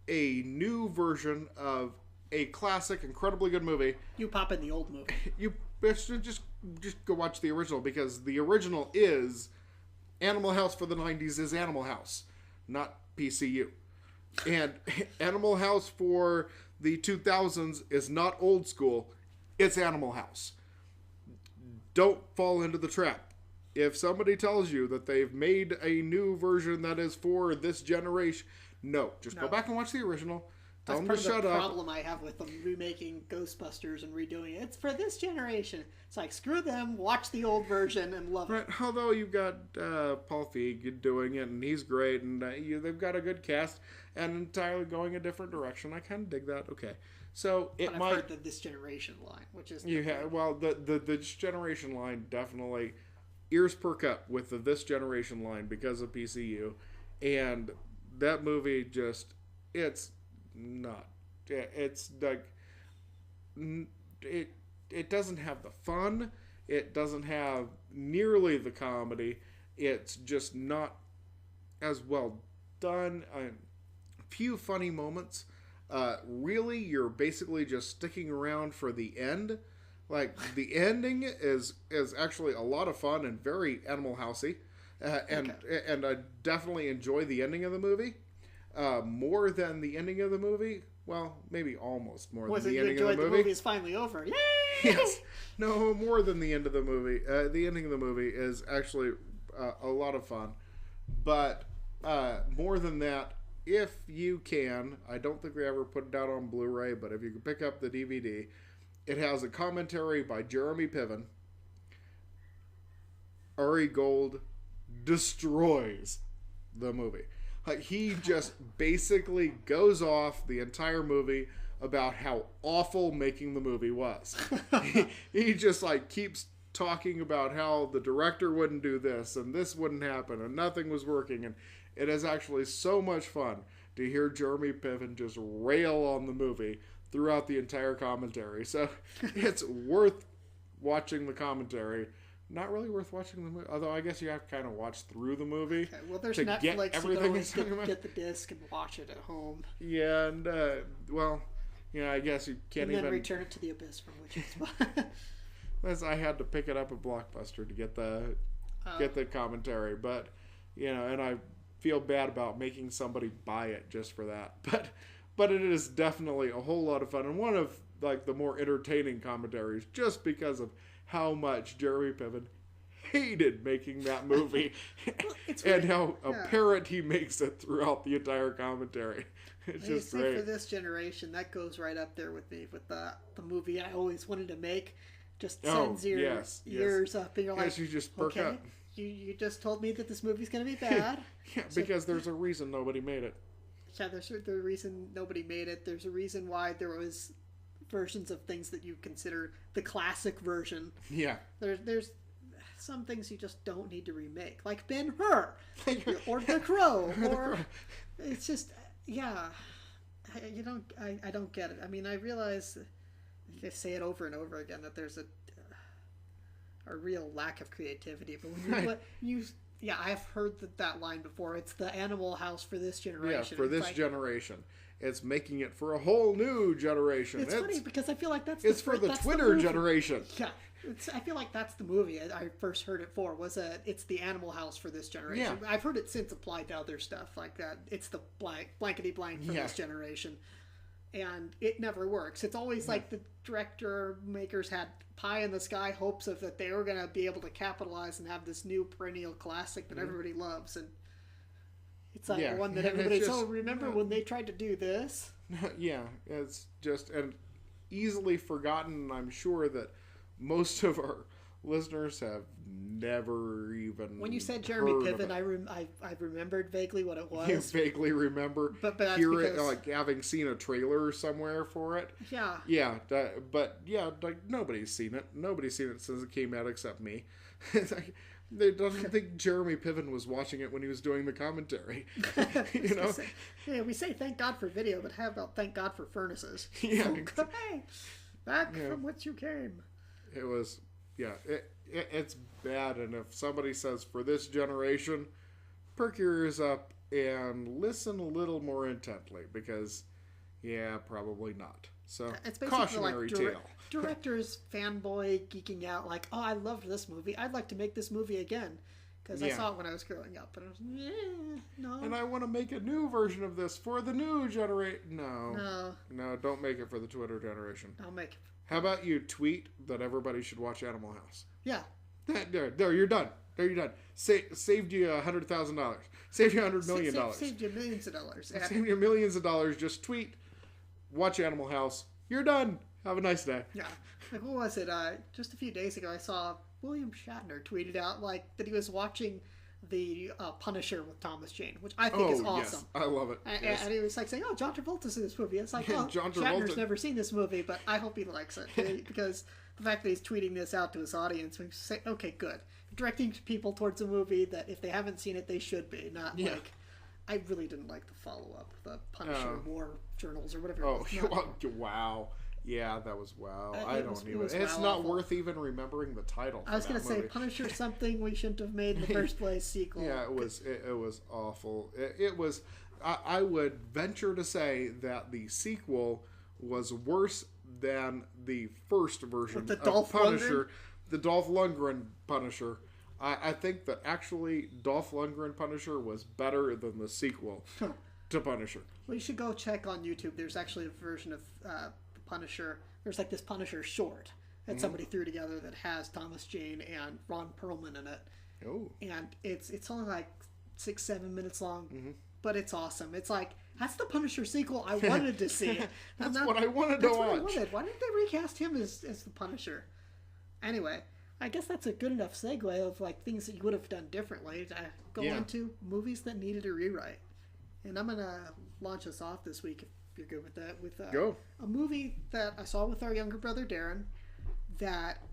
a new version of a classic, incredibly good movie, you pop in the old movie. You just go watch the original, because the original is Animal House for the 90s is Animal House, not PCU. And Animal House for the 2000s is not old school, it's Animal House. Don't fall into the trap. If somebody tells you that they've made a new version that is for this generation, no. Go back and watch the original. That's part of the problem I have with them remaking Ghostbusters and redoing it. It's for this generation. It's like, screw them, watch the old version and love it. Although you've got Paul Feig doing it, and he's great, and they've got a good cast, and entirely going a different direction. I kind of dig that. Okay. So I've heard the This Generation line, which is... the This Generation line definitely... Ears perk up with the This Generation line because of PCU. And that movie just... It's... not. It's like it doesn't have the fun. It doesn't have nearly the comedy. It's just not as well done. A few funny moments. Really, you're basically just sticking around for the end. Like, the ending is actually a lot of fun and very Animal Housey. And I definitely enjoy the ending of the movie more than the ending of the movie. Well, maybe almost more than the ending of the movie. The movie is finally over. Yay! Yes. No, more than the end of the movie. The ending of the movie is actually a lot of fun. But more than that, if you can, I don't think we ever put it out on Blu-ray, but if you can pick up the DVD, it has a commentary by Jeremy Piven. Ari Gold destroys the movie. Like, he just basically goes off the entire movie about how awful making the movie was. he just like keeps talking about how the director wouldn't do this and this wouldn't happen and nothing was working, and it is actually so much fun to hear Jeremy Piven just rail on the movie throughout the entire commentary. So it's worth watching the commentary. Not really worth watching the movie, although I guess you have to kind of watch through the movie. Okay, well, there's Netflix. You can get the disc and watch it at home. Yeah, and well, I guess you can't even return it to the abyss from which it's. I had to pick it up at Blockbuster to get the commentary, but and I feel bad about making somebody buy it just for that. But it is definitely a whole lot of fun, and one of like the more entertaining commentaries, just because of how much Jeremy Piven hated making that movie and how apparent he makes it throughout the entire commentary. It's just great. For this generation, that goes right up there with me, with the movie I always wanted to make. Just sends your ears up, and you're like, you just perk up. You just told me that this movie's going to be bad. Because there's a reason nobody made it. Yeah, there's a reason nobody made it. There's a reason why there was versions of things that you consider the classic version. Yeah. There's some things you just don't need to remake, like Ben-Hur or The Crow, or it's just I don't get it. I mean, I realize I say it over and over again that there's a real lack of creativity, but when I've heard that line before. It's the Animal House for this generation. Yeah, for this generation. It's making it for a whole new generation. It's funny because I feel like it's for the Twitter generation. Yeah, I feel like that's the movie I first heard it for. It's the Animal House for this generation. Yeah. I've heard it since applied to other stuff like that. It's the blankety blank for this generation, and it never works. It's always like the director makers had pie in the sky hopes of that they were going to be able to capitalize and have this new perennial classic that everybody loves, and it's like one that everybody. So remember when they tried to do this? Yeah, it's just and easily forgotten. I'm sure that most of our listeners have never even. When you said Jeremy Piven, I remembered vaguely what it was. You vaguely remember, but like having seen a trailer somewhere for it. Yeah. Yeah, but like nobody's seen it. Nobody's seen it since it came out except me. They don't think Jeremy Piven was watching it when he was doing the commentary. We say thank God for video, but how about thank God for furnaces? Yeah. Back from which you came. It was, it's bad. And if somebody says for this generation, perk your ears up and listen a little more intently, because, probably not. So, it's basically cautionary tale. Directors fanboy geeking out like, oh, I loved this movie. I'd like to make this movie again. Because I saw it when I was growing up. And I was, no. And I want to make a new version of this for the new generation. No, don't make it for the Twitter generation. I'll make it. How about you tweet that everybody should watch Animal House? Yeah. There, you're done. Saved you $100,000. Saved you $100 million. Saved you millions of dollars. Saved you millions of dollars. Just tweet, watch Animal House. You're done. Have a nice day. Yeah. Like, what was it? Just a few days ago, I saw William Shatner tweeted out that he was watching the Punisher with Thomas Jane, which I think is awesome. Yes. I love it. And he was saying, "Oh, John Travolta's in this movie." It's like, John Shatner's never seen this movie, but I hope he likes it because the fact that he's tweeting this out to his audience, we say, "Okay, good." Directing people towards a movie that if they haven't seen it, they should be. Not like I really didn't like the follow-up, the Punisher War Journals or whatever. Wow. Yeah, that was wow. It's not worth even remembering the title. I was going to say Punisher something we shouldn't have made in the first place sequel. Yeah, it was awful. It was. I would venture to say that the sequel was worse than the first version of Punisher, the Dolph Lundgren Punisher. I think that actually Dolph Lundgren Punisher was better than the sequel to Punisher. Well, you should go check on YouTube. There's actually a version of Punisher. There's like this Punisher short that somebody threw together that has Thomas Jane and Ron Perlman in it. Oh. And it's only like 6-7 minutes long, but it's awesome. It's like, that's the Punisher sequel I wanted to see. That's what I wanted to watch. What I wanted. Why didn't they recast him as the Punisher? Anyway, I guess that's a good enough segue of like things that you would have done differently to go into movies that needed a rewrite. And I'm gonna launch us off this week, if you're good with that, with a movie that I saw with our younger brother Darren that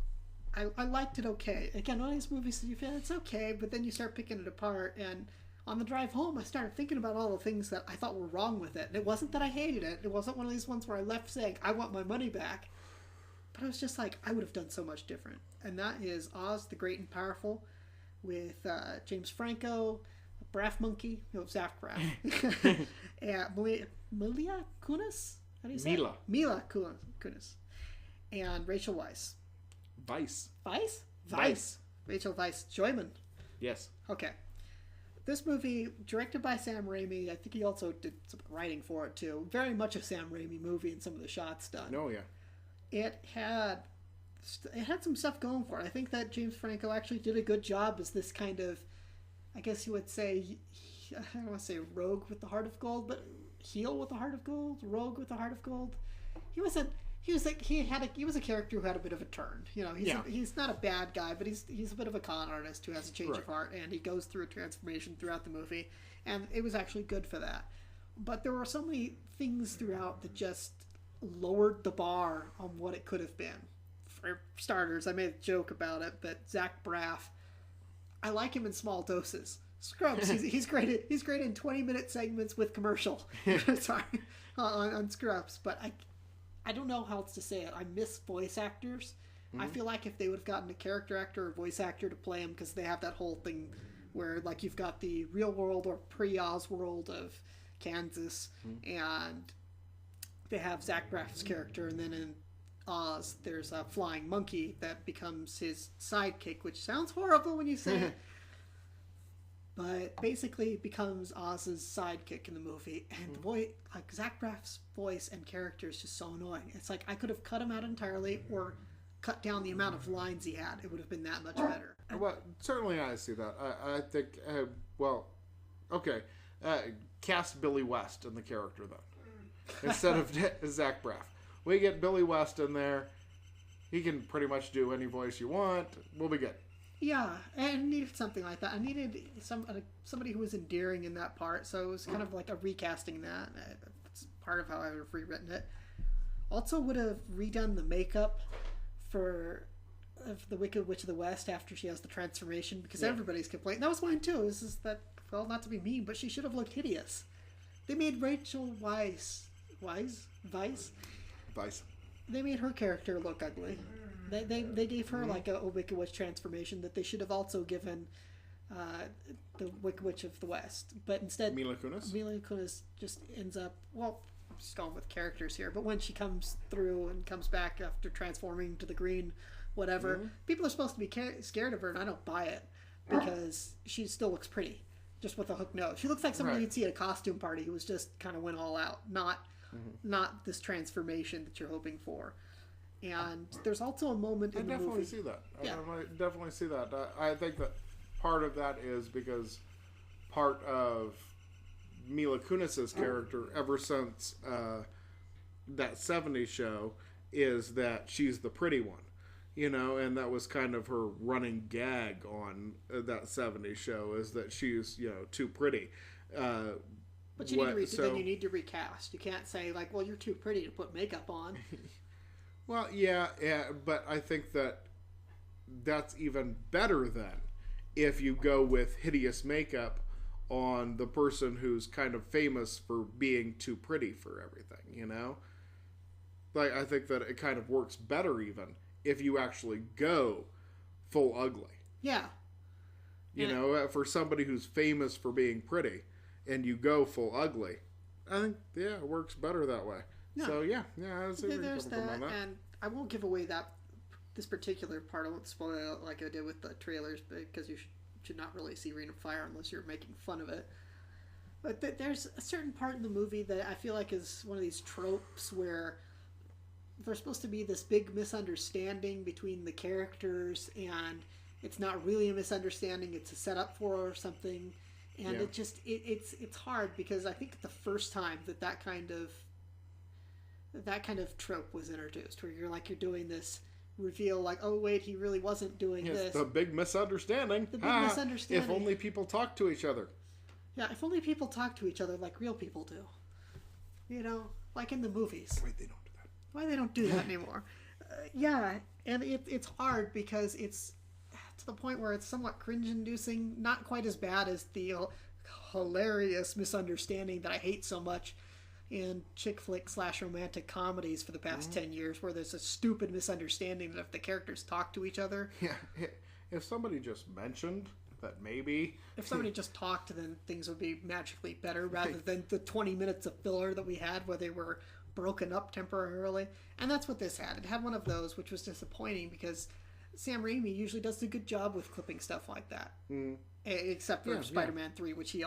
I liked it okay. Again, one of these movies that you feel it's okay, but then you start picking it apart, and on the drive home I started thinking about all the things that I thought were wrong with it. And it wasn't that I hated it. It wasn't one of these ones where I left saying I want my money back. But I was just like, I would have done so much different. And that is Oz the Great and Powerful with James Franco, Braff Monkey, Zach Braff, and Mila Kunis? How do you say it? Mila Kunis. And Rachel Weisz. Weisz? Rachel Weisz Joyman. Yes. Okay. This movie, directed by Sam Raimi, I think he also did some writing for it too. Very much a Sam Raimi movie and some of the shots done. Oh, yeah. It had some stuff going for it. I think that James Franco actually did a good job as this kind of, I guess you would say, I don't want to say rogue with the heart of gold, but heel with the heart of gold, rogue with the heart of gold. He was a character who had a bit of a turn. He's not a bad guy, but he's a bit of a con artist who has a change of heart, and he goes through a transformation throughout the movie, and it was actually good for that. But there were so many things throughout that just lowered the bar on what it could have been. For starters, I made a joke about it, but Zach Braff, I like him in small doses. Scrubs, he's great. He's great in 20-minute segments with commercial. Sorry, on Scrubs, but I don't know how else to say it. I miss voice actors. I feel like if they would have gotten a character actor or voice actor to play him, because they have that whole thing where like you've got the real world or pre-Oz world of Kansas, and they have Zach Braff's character, and then in Oz there's a flying monkey that becomes his sidekick, which sounds horrible when you say it, but basically becomes Oz's sidekick in the movie. And the boy, like Zach Braff's voice and character is just so annoying. It's like I could have cut him out entirely or cut down the amount of lines he had. It would have been that much better. Well, certainly I see that. I think, cast Billy West in the character then. Instead of Zach Braff. We get Billy West in there. He can pretty much do any voice you want. We'll be good. Yeah, and I needed something like that. I needed somebody who was endearing in that part, so it was kind of like a recasting that. It's part of how I would have rewritten it. Also would have redone the makeup for the Wicked Witch of the West after she has the transformation, because everybody's complaining. That was mine too. This is that, well, not to be mean, but she should have looked hideous. They made Rachel Weisz. They made her character look ugly. They gave her like a Wicked Witch transformation that they should have also given the Wicked Witch of the West. But instead, Mila Kunis just ends up, well, I'm just going with characters here, but when she comes through and comes back after transforming to the green, whatever, people are supposed to be scared of her, and I don't buy it because she still looks pretty, just with a hook nose. She looks like somebody you'd see at a costume party who was just kind of went all out, not this transformation that you're hoping for. And there's also a moment in the movie. I definitely see that. I think that part of that is because part of Mila Kunis's character, ever since that 70s show, is that she's the pretty one. And that was kind of her running gag on that 70s show, is that she's, too pretty. But you need to recast. You can't say, like, well, you're too pretty to put makeup on. Well, yeah, but I think that that's even better then if you go with hideous makeup on the person who's kind of famous for being too pretty for everything, Like, I think that it kind of works better even if you actually go full ugly. Yeah. For somebody who's famous for being pretty and you go full ugly, I think, it works better that way. Yeah. So, I see where you're coming from on that. And I won't give away that this particular part. I won't spoil it like I did with the trailers, because you should not really see Ring of Fire unless you're making fun of it. But there's a certain part in the movie that I feel like is one of these tropes where there's supposed to be this big misunderstanding between the characters, and it's not really a misunderstanding, it's a setup for something. And it's hard, because I think the first time that kind of trope was introduced, where you're doing this reveal, like, oh wait, he really wasn't doing this. The big misunderstanding. The big misunderstanding. If only people talk to each other. Yeah, if only people talk to each other like real people do. You know, like in the movies. Wait, they don't do that. Why they don't do that anymore? Yeah, and it's hard, because it's to the point where it's somewhat cringe-inducing. Not quite as bad as the hilarious misunderstanding that I hate so much in chick flick / romantic comedies for the past 10 years, where there's a stupid misunderstanding that if the characters talk to each other... Yeah, if somebody just mentioned that maybe... If somebody just talked, then things would be magically better, rather than the 20 minutes of filler that we had where they were broken up temporarily. And that's what this had. It had one of those, which was disappointing, because Sam Raimi usually does a good job with clipping stuff like that. Except for Spider-Man 3, which he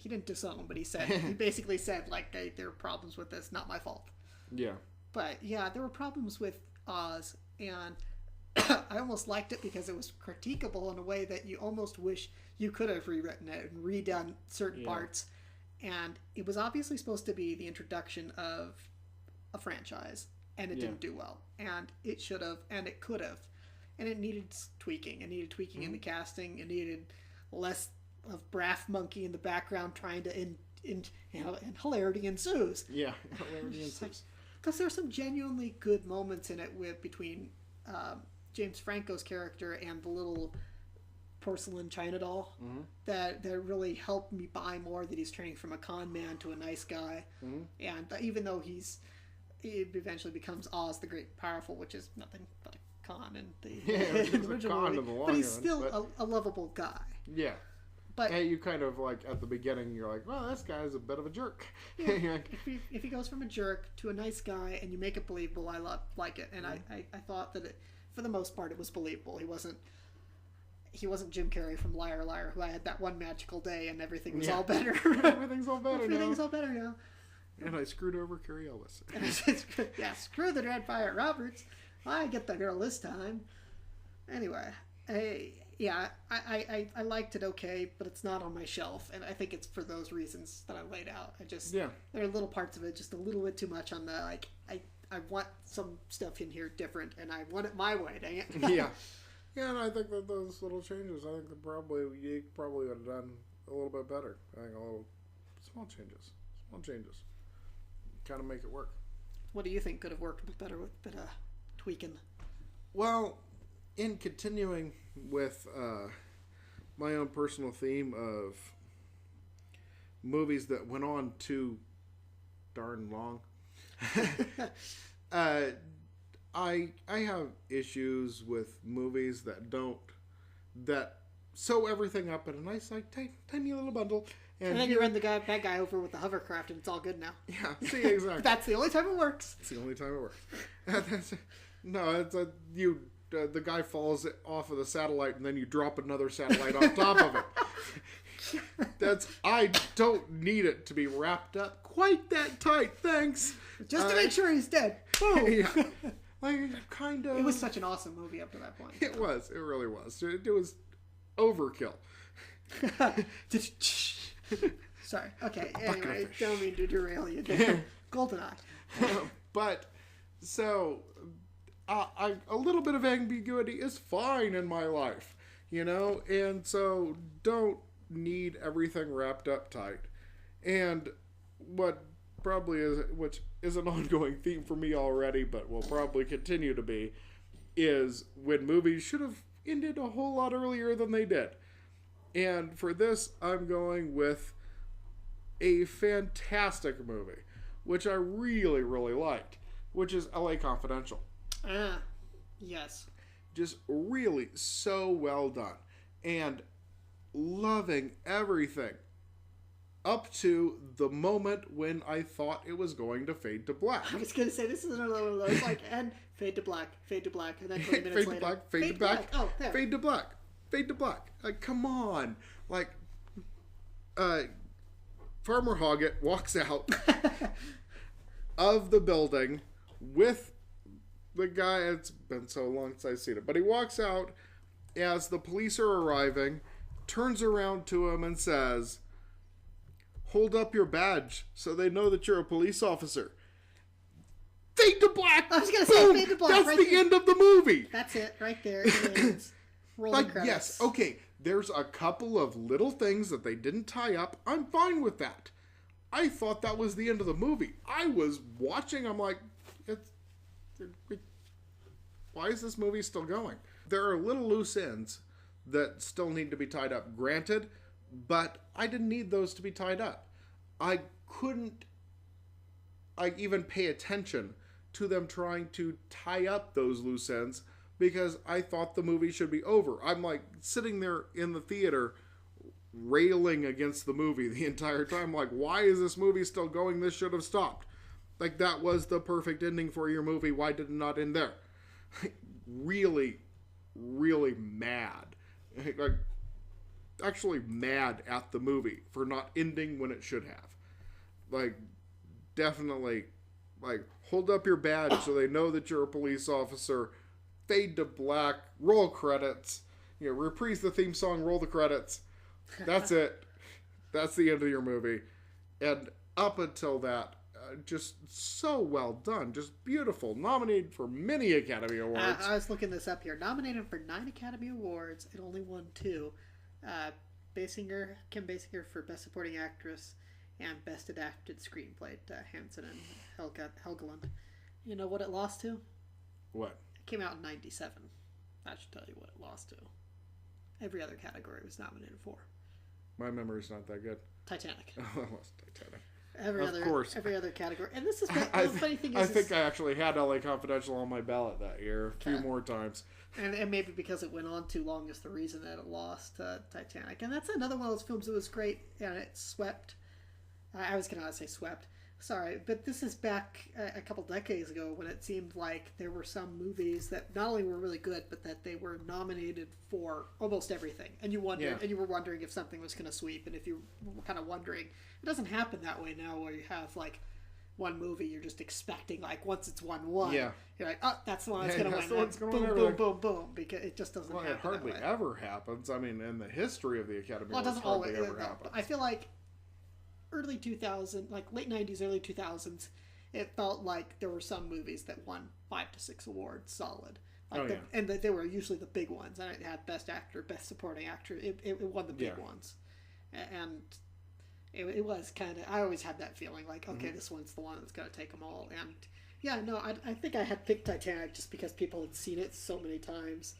didn't disown, but he basically said, like, hey, there are problems with this, not my fault. Yeah. But yeah, there were problems with Oz, and I almost liked it because it was critiquable in a way that you almost wish you could have rewritten it and redone certain parts. And it was obviously supposed to be the introduction of a franchise, and it didn't do well. And it should have, and it could have. And it needed tweaking. It needed tweaking in the casting. It needed less of Braff Monkey in the background trying to, and hilarity ensues. Yeah, hilarity ensues. Because there's some genuinely good moments in it between James Franco's character and the little porcelain China doll that really helped me buy more that he's turning from a con man to a nice guy. And even though he eventually becomes Oz the Great Powerful, which is nothing but a con in the original movie, but he's still a lovable guy. Yeah. But you kind of, like, at the beginning, you're like, well, this guy's a bit of a jerk. Yeah, if he goes from a jerk to a nice guy and you make it believable, I like it. And I thought that for the most part, it was believable. He wasn't Jim Carrey from Liar Liar, who I had that one magical day and everything was all better. Everything's all better now. Everything's all better now. And I screwed over Carrie Ellis. Yeah, screw the Dread Pirate Roberts. I get the girl this time. Anyway, I liked it okay, but it's not on my shelf, and I think it's for those reasons that I laid out. There are little parts of it just a little bit too much on the, like, I want some stuff in here different, and I want it my way, dang it. Yeah, and I think that those little changes, I think that you probably would have done a little bit better. I think small changes, kind of make it work. What do you think could have worked a bit better with a bit of tweaking? Well, in continuing with my own personal theme of movies that went on too darn long, I have issues with movies that sew everything up in a nice, like, tiny little bundle. And then you run the bad guy over with the hovercraft, and it's all good now. Yeah, see, exactly. That's the only time it works. It's the only time it works. No, the guy falls off of the satellite, and then you drop another satellite on top of it. I don't need it to be wrapped up quite that tight, thanks. Just to make sure he's dead. Boom. Yeah. Like, kind of. It was such an awesome movie up to that point. It was. It really was. It was overkill. Sorry. Okay. Anyway, don't mean to derail you. GoldenEye. But so a little bit of ambiguity is fine in my life, and so don't need everything wrapped up tight. And which is an ongoing theme for me already, but will probably continue to be, is when movies should have ended a whole lot earlier than they did. And for this, I'm going with a fantastic movie, which I really, really liked, which is LA Confidential. Yes. Just really so well done. And loving everything up to the moment when I thought it was going to fade to black. I was going to say, this is another one of those, like, and fade to black, and then 20 minutes fade later. To black, fade to black, oh, there. fade to black, fade to black. Like, come on. Like, Farmer Hoggett walks out of the building with the guy. It's been so long since I've seen it, but he walks out as the police are arriving, turns around to him and says, "Hold up your badge so they know that you're a police officer." Fade to black. I was going to say fade to black. That's right the there. end of the movie. That's it, right there. It is. Rolling credits. Yes, okay. There's a couple of little things that they didn't tie up. I'm fine with that. I thought that was the end of the movie. I was watching. I'm like, why is this movie still going? There are little loose ends that still need to be tied up. Granted, but I didn't need those to be tied up. I couldn't even pay attention to them trying to tie up those loose ends because I thought the movie should be over. I'm like sitting there in the theater railing against the movie the entire time. Like, why is this movie still going? This should have stopped. Like, that was the perfect ending for your movie. Why did it not end there? Really, really mad. Like, actually mad at the movie for not ending when it should have. Like, definitely, like, hold up your badge so they know that you're a police officer. Fade to black. Roll credits. Reprise the theme song. Roll the credits. That's it. That's the end of your movie. And up until that, just so well done. Just beautiful. Nominated for many Academy Awards. I was looking this up here. Nominated for 9 Academy Awards. It only won 2. Kim Basinger for Best Supporting Actress and Best Adapted Screenplay to Hansen and Helgeland. You know what it lost to? What? It came out in 97. That should tell you what it lost to. Every other category it was nominated for. My memory's not that good. Titanic. Oh, I lost Titanic. Every other category. And this is the funny thing is... I think I actually had LA Confidential on my ballot that year a few more times. And maybe because it went on too long is the reason that it lost Titanic. And that's another one of those films that was great and it swept. I was going to say swept. Sorry, but this is back a couple decades ago when it seemed like there were some movies that not only were really good, but that they were nominated for almost everything. And you wondered, and you were wondering if something was going to sweep, and if you were kind of wondering, it doesn't happen that way now, where you have like one movie you're just expecting, like once it's won one, you're like, oh, that's the one that's going to win. Boom, boom, boom, boom, because it just doesn't happen. It hardly ever happens. I mean, in the history of the Academy, it doesn't hardly always ever happen. I feel like early 2000s, like late 90s, early 2000s, it felt like there were some movies that won 5 to 6 awards solid. Like and they were usually the big ones. And it had Best Actor, Best Supporting Actor. It won the big ones. And it was kind of, I always had that feeling like, okay, this one's the one that's going to take them all. And I think I had picked Titanic just because people had seen it so many times.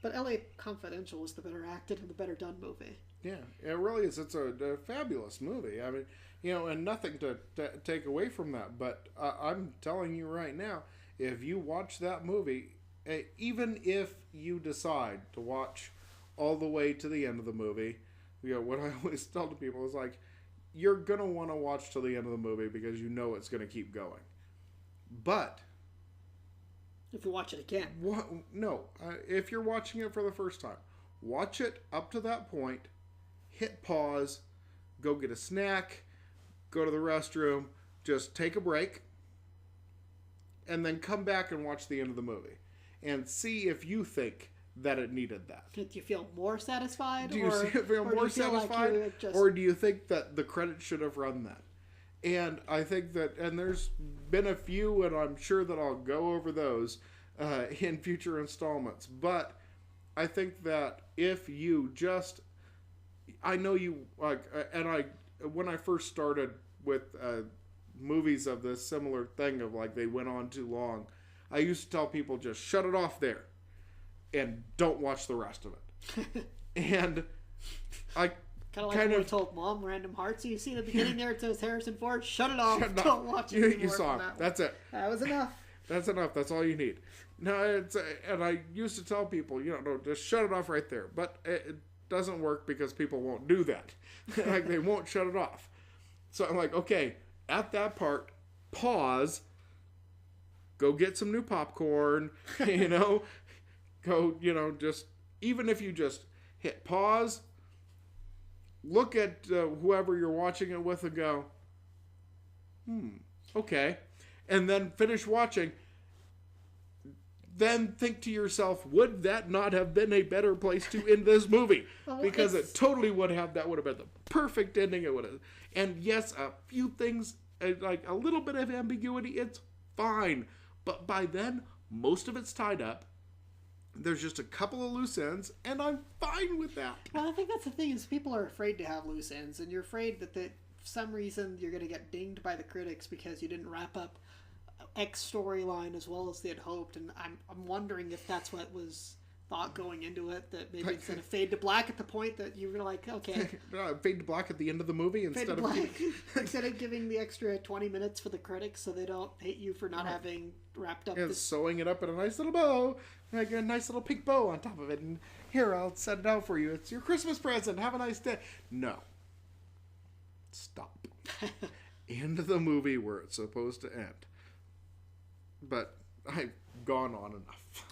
But LA Confidential was the better acted and the better done movie. Yeah, it really is. It's a fabulous movie. I mean, and nothing to take away from that. But I'm telling you right now, if you watch that movie, even if you decide to watch all the way to the end of the movie, what I always tell to people is like, you're going to want to watch till the end of the movie because you know it's going to keep going. But if you watch it again. If you're watching it for the first time, watch it up to that point. Hit pause, go get a snack, go to the restroom, just take a break, and then come back and watch the end of the movie. And see if you think that it needed that. Do you feel more satisfied? Do you feel more satisfied? Like or do you think that the credits should have run that? And I think that, and there's been a few, and I'm sure that I'll go over those in future installments. But I think that if you just... I know you like, and when I first started with movies of this similar thing of like they went on too long, I used to tell people just shut it off there, and don't watch the rest of it. And I kind of told Mom Random Hearts. You see the beginning there, it says Harrison Ford. Shut it off. Don't watch it. You saw him. That's it. That was enough. That's enough. That's all you need. No, and I used to tell people, no, just shut it off right there. But doesn't work because people won't do that. Like, they won't shut it off. So I'm like, okay, at that part, pause, go get some new popcorn, go, just, even if you just hit pause, look at whoever you're watching it with and go, okay. And then finish watching. Then think to yourself, would that not have been a better place to end this movie? Because it totally would have. That would have been the perfect ending. It would have. And yes, a few things, like a little bit of ambiguity, it's fine. But by then, most of it's tied up. There's just a couple of loose ends, and I'm fine with that. Well, I think that's the thing, is people are afraid to have loose ends, and you're afraid that for some reason you're going to get dinged by the critics because you didn't wrap up X storyline as well as they had hoped, and I'm wondering if that's what was thought going into it, that maybe it's going to fade to black at the point that you were like, okay. Fade to black at the end of the movie instead of giving the extra 20 minutes for the critics so they don't hate you for not having wrapped up sewing it up in a nice little bow, like a nice little pink bow on top of it, and here, I'll set it out for you. It's your Christmas present. Have a nice day. No. Stop. End of the movie where it's supposed to end. But I've gone on enough.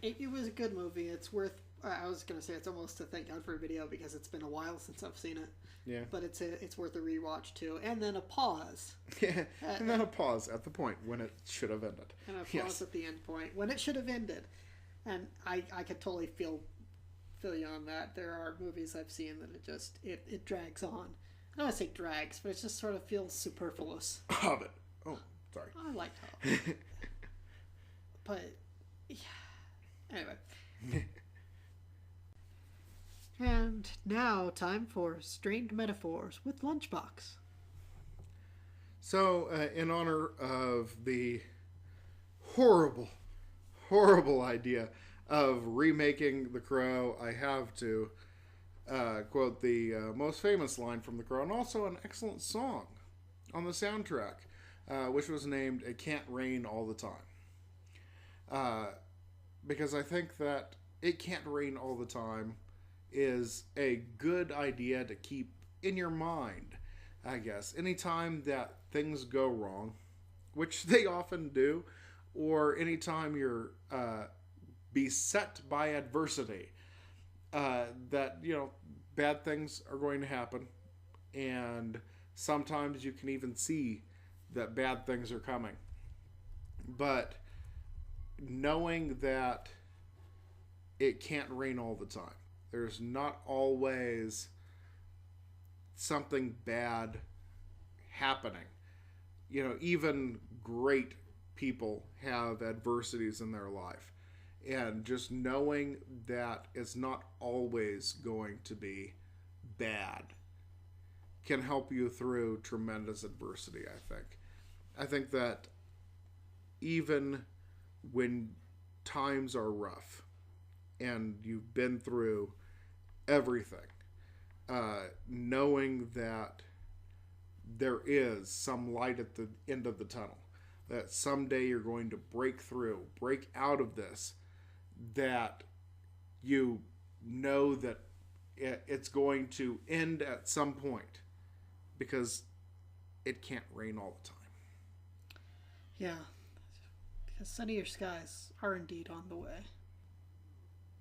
It was a good movie. It's worth. I was gonna say it's almost a thank God for a video because it's been a while since I've seen it. Yeah. But it's worth a rewatch too, and then a pause. Yeah. And then a pause at the point when it should have ended. And a pause at the end point when it should have ended. And I could totally feel you on that. There are movies I've seen that it drags on. I don't want to say drags, but it just sort of feels superfluous. Hobbit. Oh, sorry. I liked Hobbit. But yeah. Anyway. And now, time for Strained Metaphors with Lunchbox. So, in honor of the horrible, horrible idea of remaking The Crow, I have to quote the most famous line from The Crow, and also an excellent song on the soundtrack, which was named It Can't Rain All the Time. Because I think that It Can't Rain All the Time is a good idea to keep in your mind, I guess. Anytime that things go wrong, which they often do, or anytime you're beset by adversity, that, bad things are going to happen, and sometimes you can even see that bad things are coming. But knowing that it can't rain all the time. There's not always something bad happening. Even great people have adversities in their life. And just knowing that it's not always going to be bad can help you through tremendous adversity, I think. I think that even when times are rough and you've been through everything, knowing that there is some light at the end of the tunnel, that someday you're going to break out of this, that you know that it's going to end at some point, because it can't rain all the time. Yeah, because sunnier skies are indeed on the way.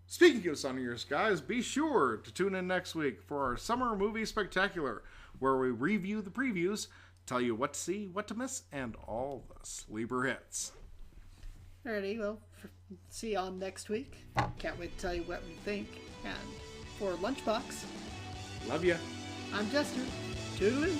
Speaking of sunnier skies, be sure to tune in next week for our Summer Movie Spectacular, where we review the previews, tell you what to see, what to miss, and all the sleeper hits. Alrighty, well, see you on next week. Can't wait to tell you what we think. And for Lunchbox, love ya. I'm Jester. Toodaloo.